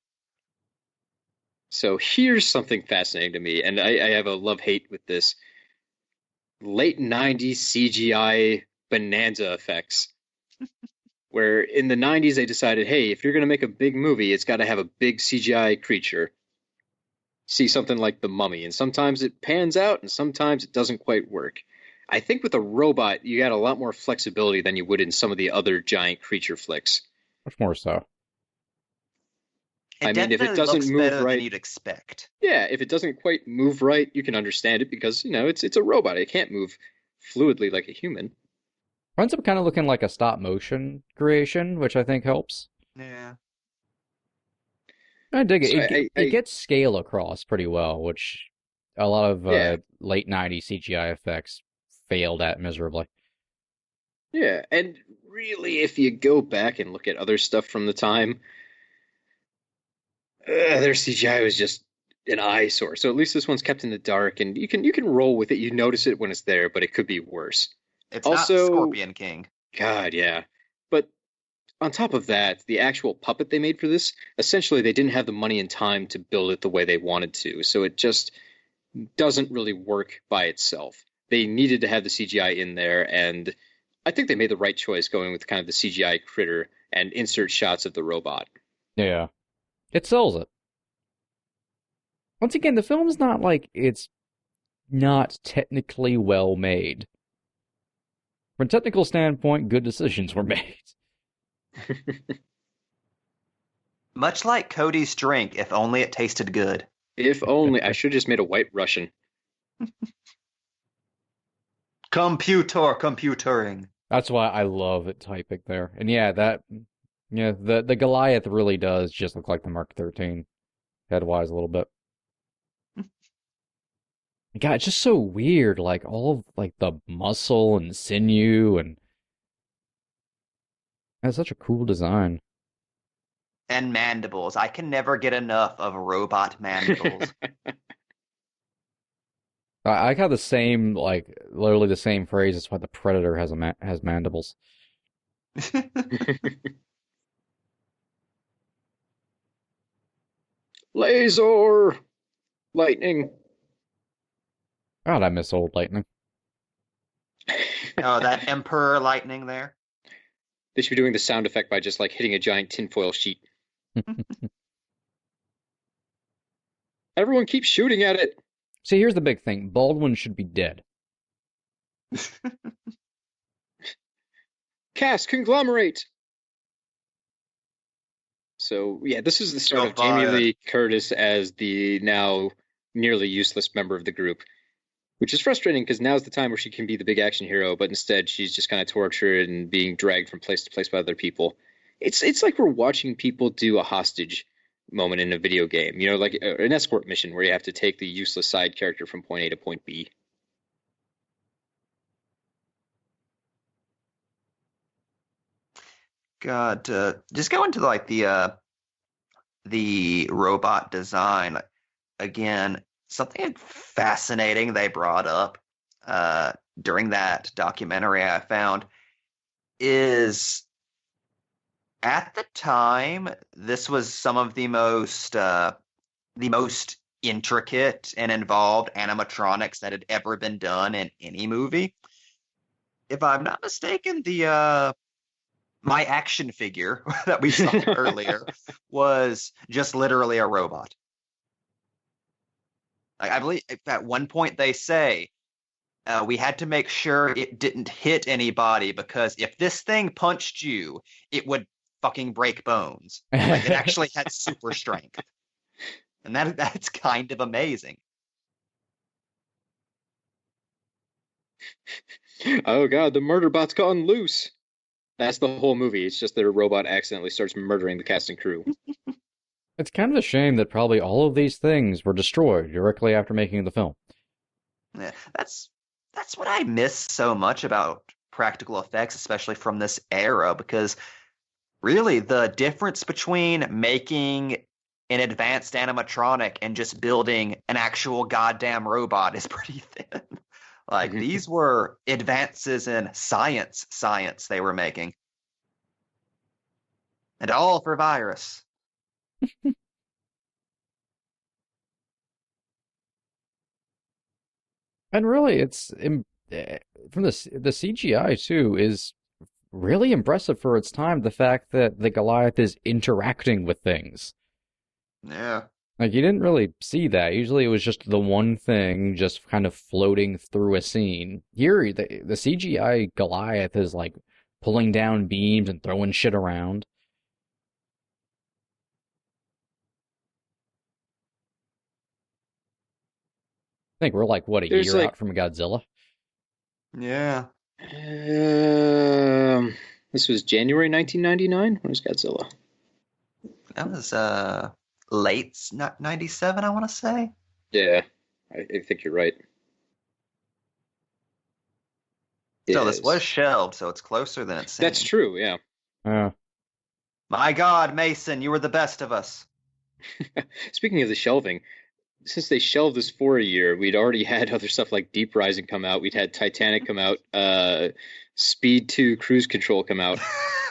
So here's something fascinating to me, and I have a love-hate with this. Late 90s CGI bonanza effects. Where in the 90s they decided, hey, if you're going to make a big movie, it's got to have a big CGI creature. See something like The Mummy, and sometimes it pans out, and sometimes it doesn't quite work. I think with a robot, you got a lot more flexibility than you would in some of the other giant creature flicks.
Much more so.
It
if it doesn't move
better
right,
than you'd expect.
Yeah, if it doesn't quite move right, you can understand it because, it's a robot. It can't move fluidly like a human.
Ends up kind of looking like a stop motion creation, which I think helps.
Yeah.
I dig it.
So
It gets scale across pretty well, which a lot of late 90s CGI effects failed at miserably.
Yeah, and really, if you go back and look at other stuff from the time, their CGI was just an eyesore. So at least this one's kept in the dark, and you can roll with it. You notice it when it's there, but it could be worse.
It's
also,
not Scorpion King.
God, yeah. But on top of that, the actual puppet they made for this, essentially they didn't have the money and time to build it the way they wanted to. So it just doesn't really work by itself. They needed to have the CGI in there, and I think they made the right choice going with kind of the CGI critter and insert shots of the robot.
Yeah. It sells it. Once again, the film's not like it's not technically well made. From a technical standpoint, good decisions were made.
Much like Cody's drink, if only it tasted good.
If only. I should have just made a White Russian.
Computering.
That's why I love it typing there. And the Goliath really does just look like the Mark 13 head-wise a little bit. God, it's just so weird, like all of like the muscle and sinew, and that's such a cool design.
And mandibles. I can never get enough of robot mandibles.
I got the same, like literally the same phrase. That's why the Predator has mandibles.
Laser! Lightning!
God, I miss old Lightning.
Oh, that Emperor lightning there.
They should be doing the sound effect by just like hitting a giant tinfoil sheet. Everyone keeps shooting at it.
See, here's the big thing. Baldwin should be dead.
Cast conglomerate. So yeah, this is the start
You're
of Jamie
fired.
Lee Curtis as the now nearly useless member of the group, which is frustrating because now's the time where she can be the big action hero, but instead she's just kind of tortured and being dragged from place to place by other people. It's like we're watching people do a hostage moment in a video game, you know, like an escort mission where you have to take the useless side character from point A to point B.
God, just go into like the robot design again. Something fascinating they brought up during that documentary I found is at the time this was some of the most intricate and involved animatronics that had ever been done in any movie. If I'm not mistaken, the my action figure that we saw earlier was just literally a robot. I believe at one point they say we had to make sure it didn't hit anybody because if this thing punched you, it would fucking break bones. Like it actually had super strength, and that's kind of amazing.
Oh god, the murder bot's gone loose. That's the whole movie. It's just that a robot accidentally starts murdering the cast and crew.
It's kind of a shame that probably all of these things were destroyed directly after making the film.
Yeah, that's what I miss so much about practical effects, especially from this era, because really the difference between making an advanced animatronic and just building an actual goddamn robot is pretty thin. Like these were advances in science they were making. And all for Virus.
And really, from the CGI too is really impressive for its time. The fact that the Goliath is interacting with things.
Yeah.
Like, you didn't really see that. Usually it was just the one thing just kind of floating through a scene. Here, the CGI Goliath is like pulling down beams and throwing shit around. I think we're like, what, a
There's
year
like,
out from Godzilla?
Yeah.
this was January 1999. When was Godzilla?
That was late 97, I want to say.
Yeah, I think you're right.
So this
Yes.
was shelved, so it's closer than it seemed.
That's true, yeah.
My God, Mason, you were the best of us.
Speaking of the shelving, since they shelved this for a year, we'd already had other stuff like Deep Rising come out. We'd had Titanic come out, Speed 2 Cruise Control come out.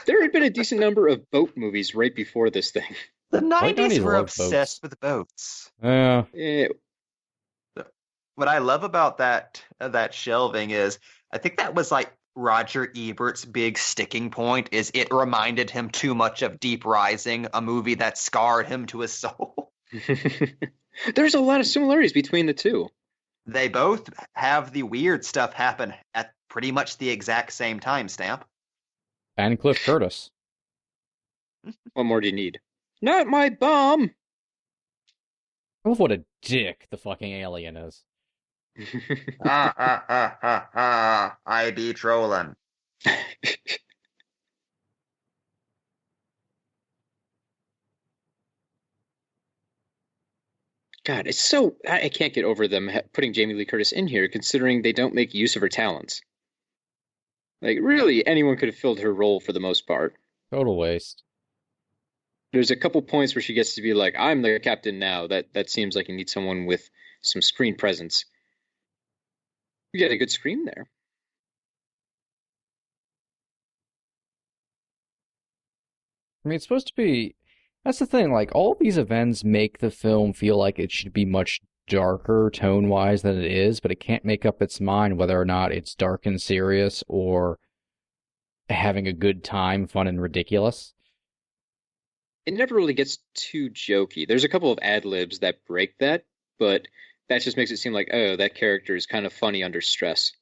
There had been a decent number of boat movies right before this thing.
The
Late
90s
90s
were
loved
obsessed with boats.
Yeah.
What I love about that shelving is I think that was like Roger Ebert's big sticking point is it reminded him too much of Deep Rising, a movie that scarred him to his soul.
There's a lot of similarities between the two.
They both have the weird stuff happen at pretty much the exact same time, Stamp.
And Cliff Curtis.
What more do you need? Not my bomb!
I love what a dick the fucking alien is.
I be trolling.
God, it's so... I can't get over them putting Jamie Lee Curtis in here, considering they don't make use of her talents. Like, really, anyone could have filled her role for the most part.
Total waste.
There's a couple points where she gets to be like, I'm the captain now. That seems like you need someone with some screen presence. You get a good scream there.
I mean, it's supposed to be. That's the thing. Like, all these events make the film feel like it should be much darker tone-wise than it is, but it can't make up its mind whether or not it's dark and serious or having a good time, fun and ridiculous.
It never really gets too jokey. There's a couple of ad libs that break that, but that just makes it seem like, oh, that character is kind of funny under stress.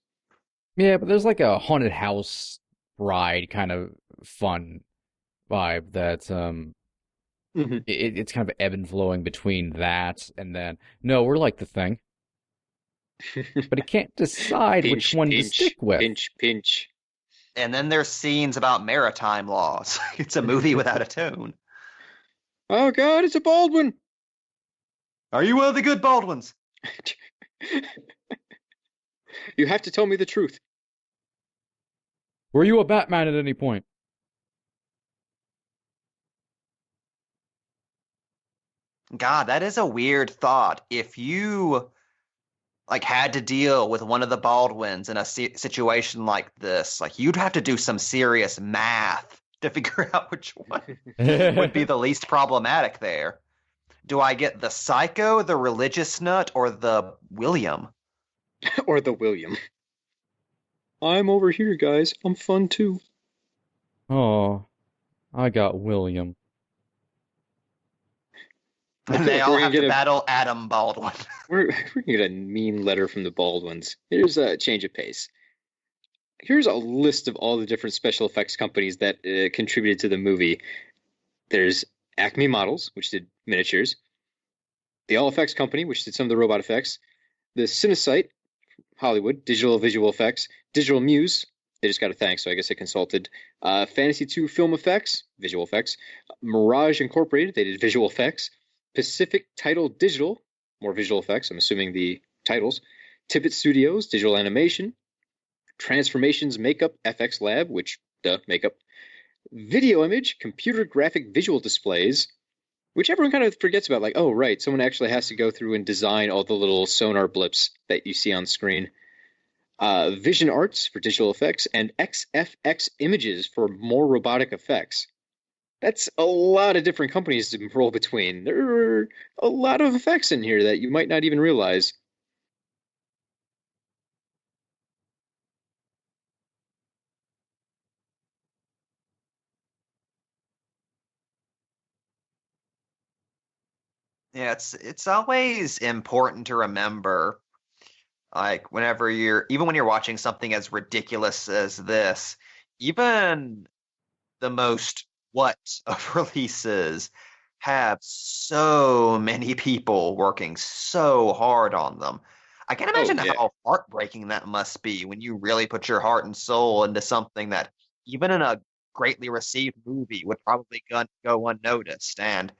Yeah, but there's like a haunted house ride kind of fun vibe that it's kind of ebb and flowing between that and then no, we're like the Thing, but it can't decide which
Pinch,
one to
pinch,
stick with.
pinch, pinch.
And then there's scenes about maritime laws. It's a movie without a tone.
Oh God, it's a Baldwin.
Are you one of the good Baldwins?
You have to tell me the truth.
Were you a Batman at any point?
God, that is a weird thought. If you like had to deal with one of the Baldwins in a situation like this, like you'd have to do some serious math to figure out which one would be the least problematic there. Do I get the psycho, the religious nut, or the William?
Or the William. I'm over here, guys. I'm fun too.
Oh, I got William.
And they all have to battle Adam Baldwin.
We're gonna get a mean letter from the Baldwins. Here's a change of pace. Here's a list of all the different special effects companies that contributed to the movie. There's Acme Models, which did miniatures. The All Effects Company, which did some of the robot effects. The Cinesite, Hollywood, digital visual effects. Digital Muse, they just got a thanks, so I guess they consulted. Fantasy 2 Film Effects, visual effects. Mirage Incorporated, they did visual effects. Pacific Title Digital, more visual effects, I'm assuming the titles. Tippett Studios, digital animation. Transformations Makeup FX Lab, which, makeup. Video Image, computer graphic visual displays, which everyone kind of forgets about, like, oh, right, someone actually has to go through and design all the little sonar blips that you see on screen. Vision Arts for digital effects, and XFX Images for more robotic effects. That's a lot of different companies to roll between. There are a lot of effects in here that you might not even realize.
Yeah, it's always important to remember, like even when you're watching something as ridiculous as this, even the most what of releases have so many people working so hard on them. I can't imagine how heartbreaking that must be when you really put your heart and soul into something that even in a greatly received movie would probably go unnoticed, and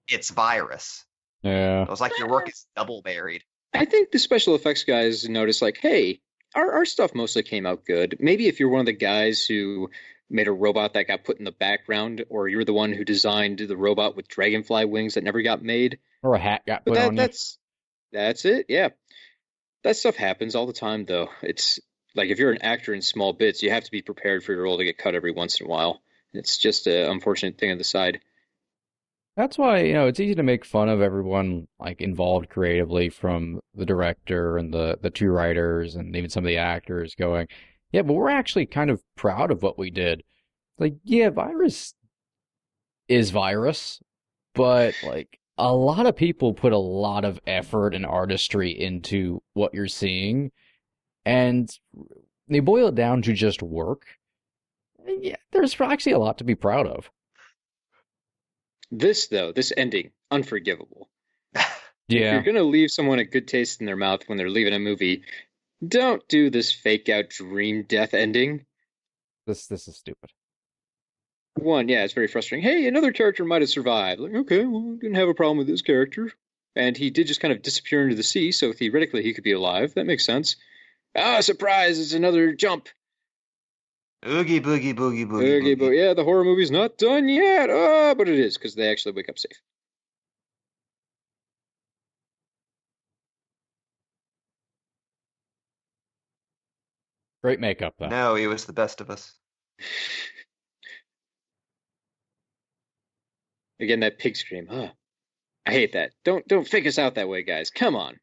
it's Virus.
Yeah.
It was like your work is double buried.
I think the special effects guys noticed, like, hey, our stuff mostly came out good. Maybe if you're one of the guys who made a robot that got put in the background, or you're the one who designed the robot with dragonfly wings that never got made.
Or a hat got put on you.
That's it, yeah. That stuff happens all the time, though. It's like if you're an actor in small bits, you have to be prepared for your role to get cut every once in a while. It's just an unfortunate thing on the side.
That's why, it's easy to make fun of everyone like involved creatively, from the director and the two writers and even some of the actors, going, yeah, but we're actually kind of proud of what we did. Like, yeah, Virus is Virus, but like a lot of people put a lot of effort and artistry into what you're seeing, and they boil it down to just work. Yeah, there's actually a lot to be proud of.
This ending, unforgivable.
Yeah.
If you're going to leave someone a good taste in their mouth when they're leaving a movie, don't do this fake out dream death ending.
This is stupid.
One, yeah, it's very frustrating. Hey, another character might have survived. Like, okay, well, didn't have a problem with this character. And he did just kind of disappear into the sea, so theoretically he could be alive. That makes sense. Ah, surprise, it's another jump.
Oogie boogie boogie boogie boogie.
Yeah, the horror movie's not done yet. But it is, because they actually wake up safe.
Great makeup, though.
No, he was the best of us.
Again, that pig scream. I hate that. Don't fake us out that way, guys. Come on.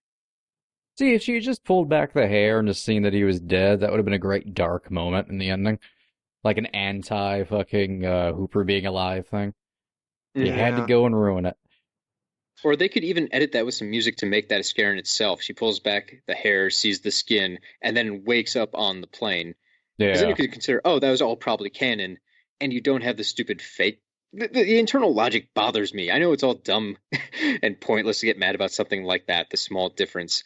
See, if she had just pulled back the hair and just seen that he was dead, that would have been a great dark moment in the ending. Like an anti-fucking Hooper being alive thing. You had to go and ruin it.
Or they could even edit that with some music to make that a scare in itself. She pulls back the hair, sees the skin, and then wakes up on the plane. Because then
Yeah.
you could consider, oh, that was all probably canon, and you don't have the stupid fake. The internal logic bothers me. I know it's all dumb and pointless to get mad about something like that, the small difference,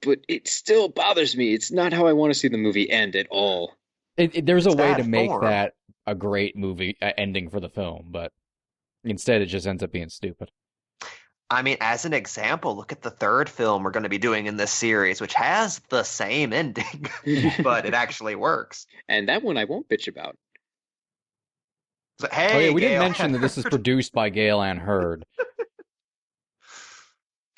but it still bothers me. It's not how I want to see the movie end at all.
There's a
It's
way
bad
to make
form.
that a great movie ending for the film, but instead it just ends up being stupid.
I mean, as an example, look at the third film we're going to be doing in this series, which has the same ending, but it actually works.
And that one I won't bitch about.
So,
Oh
hey,
yeah, we didn't
Gail
mention that this is
Hurd.
produced by Gale Ann Hurd.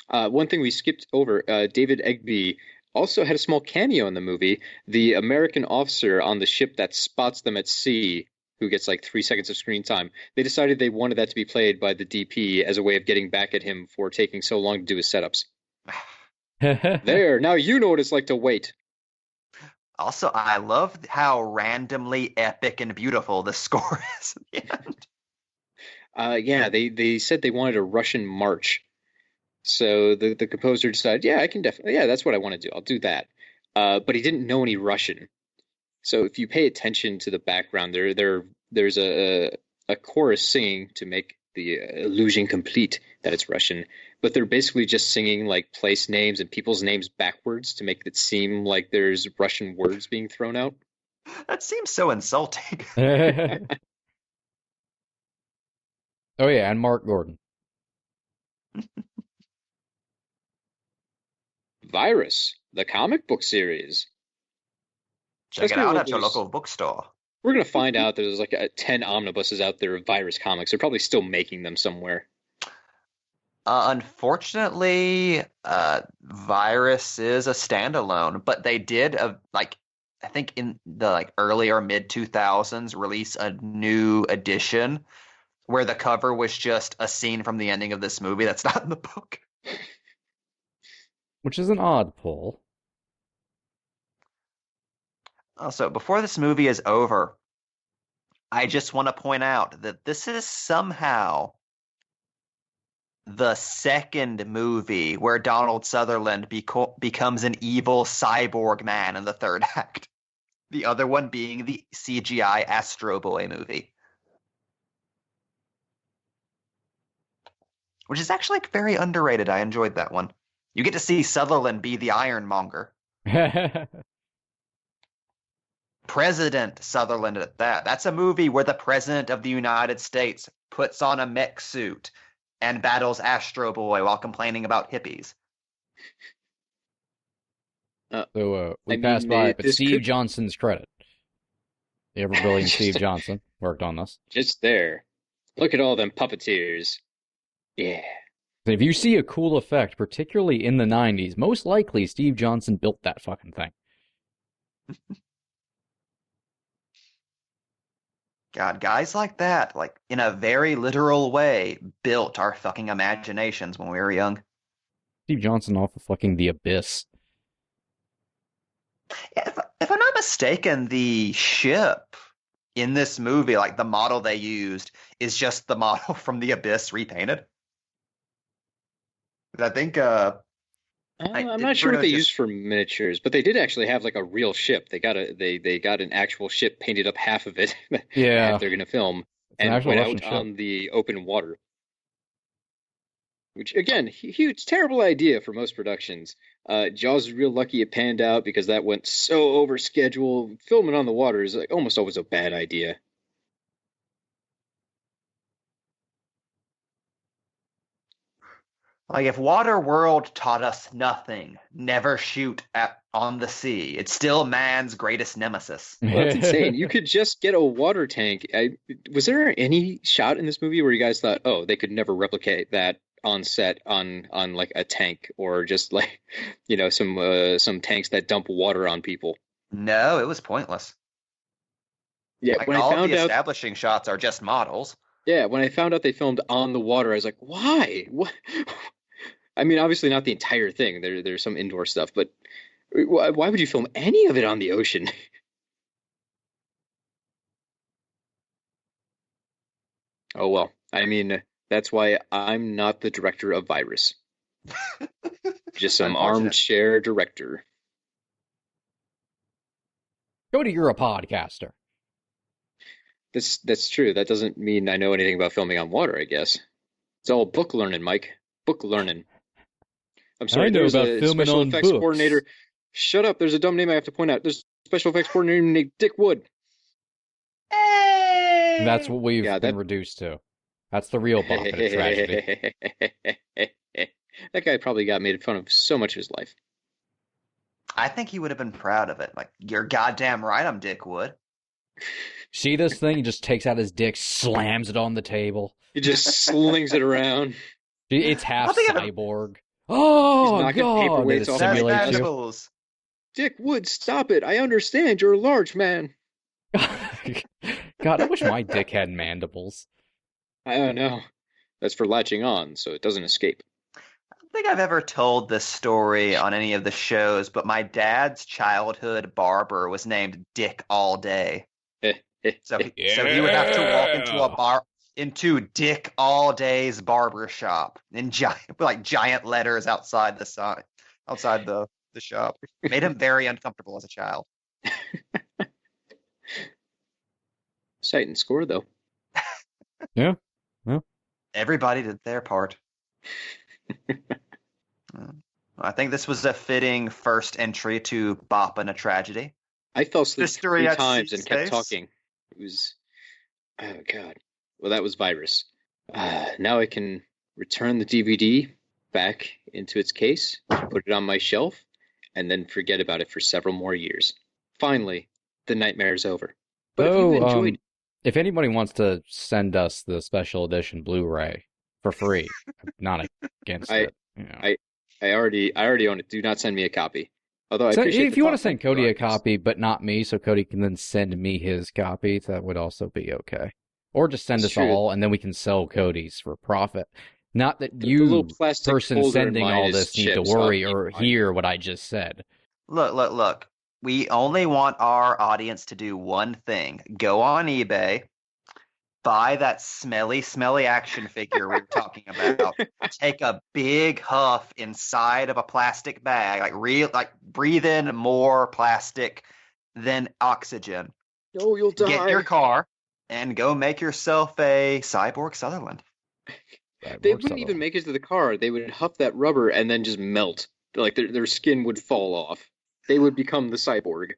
One thing we skipped over, David Egby also had a small cameo in the movie. The American officer on the ship that spots them at sea, who gets like 3 seconds of screen time, they decided they wanted that to be played by the DP as a way of getting back at him for taking so long to do his setups. There, now you know what it's like to wait.
Also, I love how randomly epic and beautiful the score is at the end.
Yeah, they said they wanted a Russian march. So the composer decided, yeah, I can definitely, yeah, that's what I want to do. I'll do that. But he didn't know any Russian. So if you pay attention to the background, there's a chorus singing to make the illusion complete that it's Russian. But they're basically just singing like place names and people's names backwards to make it seem like there's Russian words being thrown out.
That seems so insulting.
Oh yeah, and Mark Gordon.
Virus, the comic book series.
Check
That's
it
gonna
out
look
at your
like-
local bookstore.
We're going to find out that there's like 10 omnibuses out there of Virus comics. They're probably still making them somewhere.
Unfortunately, Virus is a standalone, but they did I think in the like early or mid 2000s release a new edition where the cover was just a scene from the ending of this movie that's not in the book.
Which is an odd pull.
Also, before this movie is over, I just want to point out that this is somehow the second movie where Donald Sutherland becomes an evil cyborg man in the third act. The other one being the CGI Astro Boy movie. Which is actually like, very underrated. I enjoyed that one. You get to see Sutherland be the Ironmonger. President Sutherland at that. That's a movie where the President of the United States puts on a mech suit and battles Astro Boy while complaining about hippies.
So we
I
passed
mean,
by it, but
this
Steve
could-
Johnson's credit. The ever brilliant Steve Johnson worked on this.
Just there. Look at all them puppeteers. Yeah.
If you see a cool effect, particularly in the 90s, most likely Steve Johnson built that fucking thing.
God, guys like that, like in a very literal way, built our fucking imaginations when we were young.
Steve Johnson off of fucking The Abyss.
If I'm not mistaken, the ship in this movie, like the model they used, is just the model from The Abyss repainted. I think
I'm not sure what they used for miniatures, but they did actually have like a real ship. They got an actual ship, painted up half of it
Yeah.
that they're gonna film,
an
and
actual
went
Russian
out
ship.
on the open water. Which again, huge, terrible idea for most productions. Jaws is real lucky it panned out because that went so over schedule. Filming on the water is like almost always a bad idea.
Like if Waterworld taught us nothing, never shoot on the sea. It's still man's greatest nemesis.
Well, that's insane. You could just get a water tank. Was there any shot in this movie where you guys thought, oh, they could never replicate that on set on like a tank or just like, some tanks that dump water on people?
No, it was pointless.
Yeah,
Like
when I
all
found
the
out,
establishing shots are just models.
yeah, when I found out they filmed on the water, I was like, why? What? I mean, obviously not the entire thing. There's some indoor stuff, but why would you film any of it on the ocean? Oh well. I mean, That's why I'm not the director of Virus. Just some
Unfortunate.
armchair director.
Cody, you're a podcaster.
That's true. That doesn't mean I know anything about filming on water, I guess. It's all book learning, Mike. Book learning. I'm sorry,
I know
there's
about
a
filming
special
on
effects
books.
coordinator. Shut up, there's a dumb name I have to point out. There's a special effects coordinator named Dick Wood.
Hey!
That's what we've
Yeah,
been
that-
reduced to. That's the real Bop of tragedy.
That guy probably got made fun of so much of his life.
I think he would have been proud of it. Like, you're goddamn right, I'm Dick Wood.
See this thing? He just takes out his dick, slams it on the table.
He just slings it around.
It's half
I think I-
cyborg. Oh,
He's knocking
God.
paperweights
It
off
That's
Simulate
simulates you.
mandibles.
Dick Wood, stop it. I understand. You're a large man.
God, I wish my dick had mandibles.
I don't know. That's for latching on, so it doesn't escape.
I don't think I've ever told this story on any of the shows, but my dad's childhood barber was named Dick All Day. So he would have to walk into Dick All Day's barber shop in giant letters outside the sign, outside the shop. Made him very uncomfortable as a child.
Sight and score, though.
Everybody did their part. I think this was a fitting first entry to Bop and a Tragedy.
I fell asleep
Mystery
3
at
times and kept
Space.
talking. It was... Oh, God. Well, that was Virus. Now I can return the DVD back into its case, put it on my shelf, and then forget about it for several more years. Finally, the nightmare's over. But if you enjoyed...
If anybody wants to send us the special edition Blu-ray for free, I'm not against it. You know.
I already own it. Do not send me a copy. Although I
So
appreciate
if
the
you want to
thought.
send Cody a copy, but not me, so Cody can then send me his copy, that would also be okay. Or just send
It's
us
true.
all, and then we can sell Cody's for profit. Not that
The
you,
little plastic
person
holder in
sending
mine
all
is
this, need to
chips. I'll
worry
keep
or
mine.
hear what I just said.
Look. We only want our audience to do one thing. Go on eBay, buy that smelly action figure we were talking about. Take a big huff inside of a plastic bag, like breathe in more plastic than oxygen.
No, you'll die.
Get in your car and go make yourself a cyborg Sutherland.
They wouldn't even make it to the car. They would huff that rubber and then just melt. Like their skin would fall off. They would become the cyborg.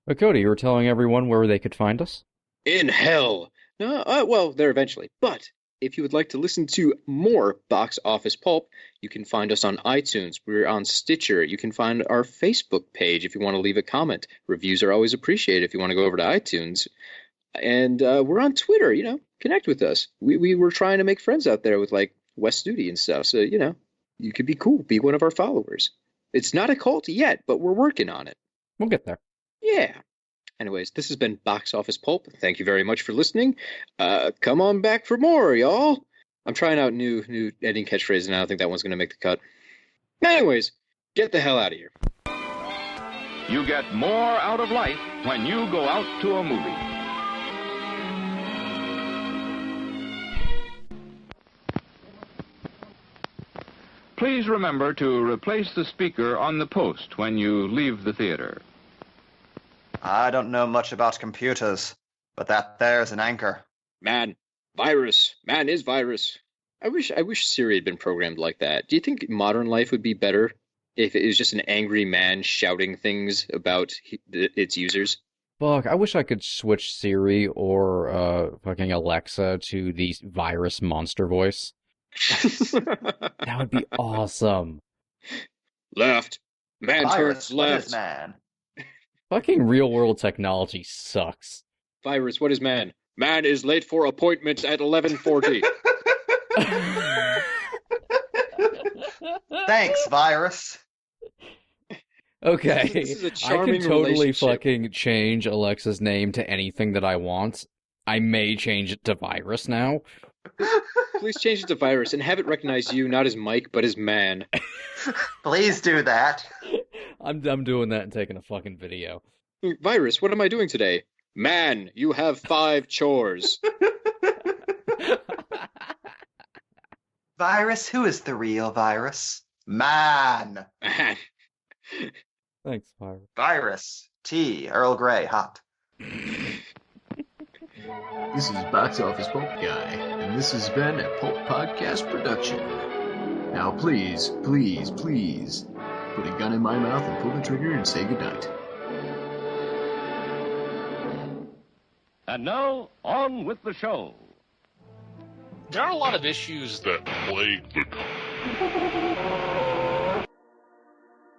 But Cody, you were telling everyone where they could find us?
In hell. No, well, there eventually. But if you would like to listen to more Box Office Pulp, you can find us on iTunes. We're on Stitcher. You can find our Facebook page if you want to leave a comment. Reviews are always appreciated if you want to go over to iTunes. And we're on Twitter, connect with us. We were trying to make friends out there with like Wes Studi and stuff. So, you could be cool. Be one of our followers. It's not a cult yet, but we're working on it.
We'll get there.
Yeah. Anyways, this has been Box Office Pulp. Thank you very much for listening. Come on back for more, y'all. I'm trying out new ending catchphrases, and I don't think that one's going to make the cut. Anyways, get the hell out of here.
You get more out of life when you go out to a movie. Please remember to replace the speaker on the post when you leave the theater.
I don't know much about computers, but that there's an anchor.
Man, virus. Man is virus. I wish Siri had been programmed like that. Do you think modern life would be better if it was just an angry man shouting things about its users?
Fuck, I wish I could switch Siri or fucking Alexa to the virus monster voice. That would be awesome.
Left. Man
Virus,
turns
what
left.
is man?
Fucking real-world technology sucks.
Virus, what is man? Man is late for appointment at 11:40.
Thanks, virus.
Okay,
This is a
I
charming
can totally
relationship.
fucking change Alexa's name to anything that I want. I may change it to Virus now.
Please change it to virus and have it recognize you not as Mike, but as man.
Please do that.
I'm doing that and taking a fucking video.
Virus, what am I doing today? Man, you have 5 chores.
Virus, who is the real virus? Man.
Thanks, Myra.
Virus. Tea. Earl Grey. Hot.
This is Box Office Pulp Guy, and this has been a Pulp Podcast production. Now please, please, please, put a gun in my mouth and pull the trigger and say goodnight.
And now, on with the show.
There are a lot of issues that plague the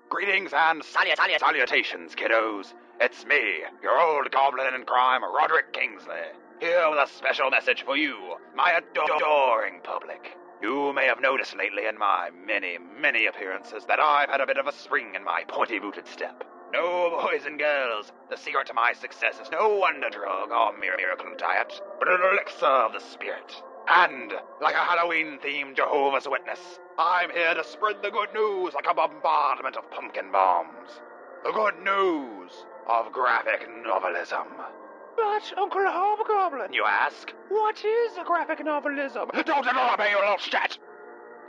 Greetings and salutations, kiddos. It's me, your old goblin in crime, Roderick Kingsley, here with a special message for you, my adoring public. You may have noticed lately in my many appearances that I've had a bit of a spring in my pointy-booted step. No, boys and girls, the secret to my success is no wonder drug or miracle diet, but an elixir of the spirit. And, like a Halloween-themed Jehovah's Witness, I'm here to spread the good news like a bombardment of pumpkin bombs. The good news of graphic novelism. But, Uncle Hobgoblin, you ask, what is a graphic novelism? Don't interrupt me, you little shit!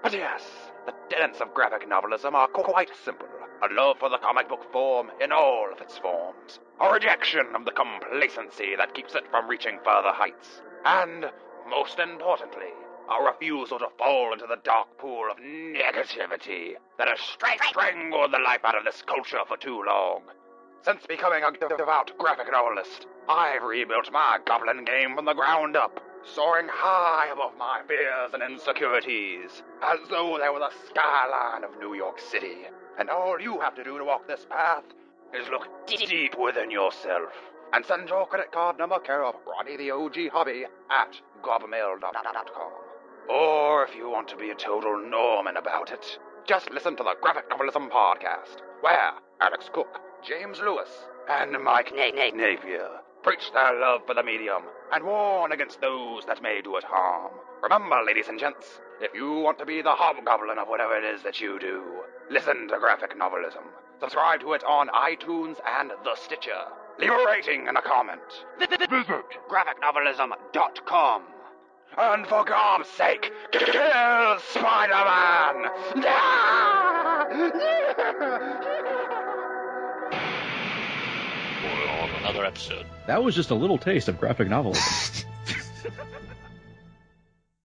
But yes, the tenets of graphic novelism are quite simple. A love for the comic book form in all of its forms. A rejection of the complacency that keeps it from reaching further heights. And, most importantly, a refusal to fall into the dark pool of negativity that has strangled the life out of this culture for too long. Since becoming a devout graphic novelist, I've rebuilt my goblin game from the ground up, soaring high above my fears and insecurities, as though they were the skyline of New York City. And all you have to do to walk this path is look deep within yourself and send your credit card number care of Ronnie the OG Hobby at gobmail.com. Or if you want to be a total Norman about it, just listen to the Graphic Novelism Podcast, where Alex Cook, James Lewis, and Mike Napier preach their love for the medium and warn against those that may do it harm. Remember, ladies and gents, if you want to be the hobgoblin of whatever it is that you do, listen to Graphic Novelism. Subscribe to it on iTunes and the Stitcher. Leave a rating and a comment. Visit graphicnovelism.com. And for God's sake, kill Spider-Man!
on another episode.
That was just a little taste of graphic novelism.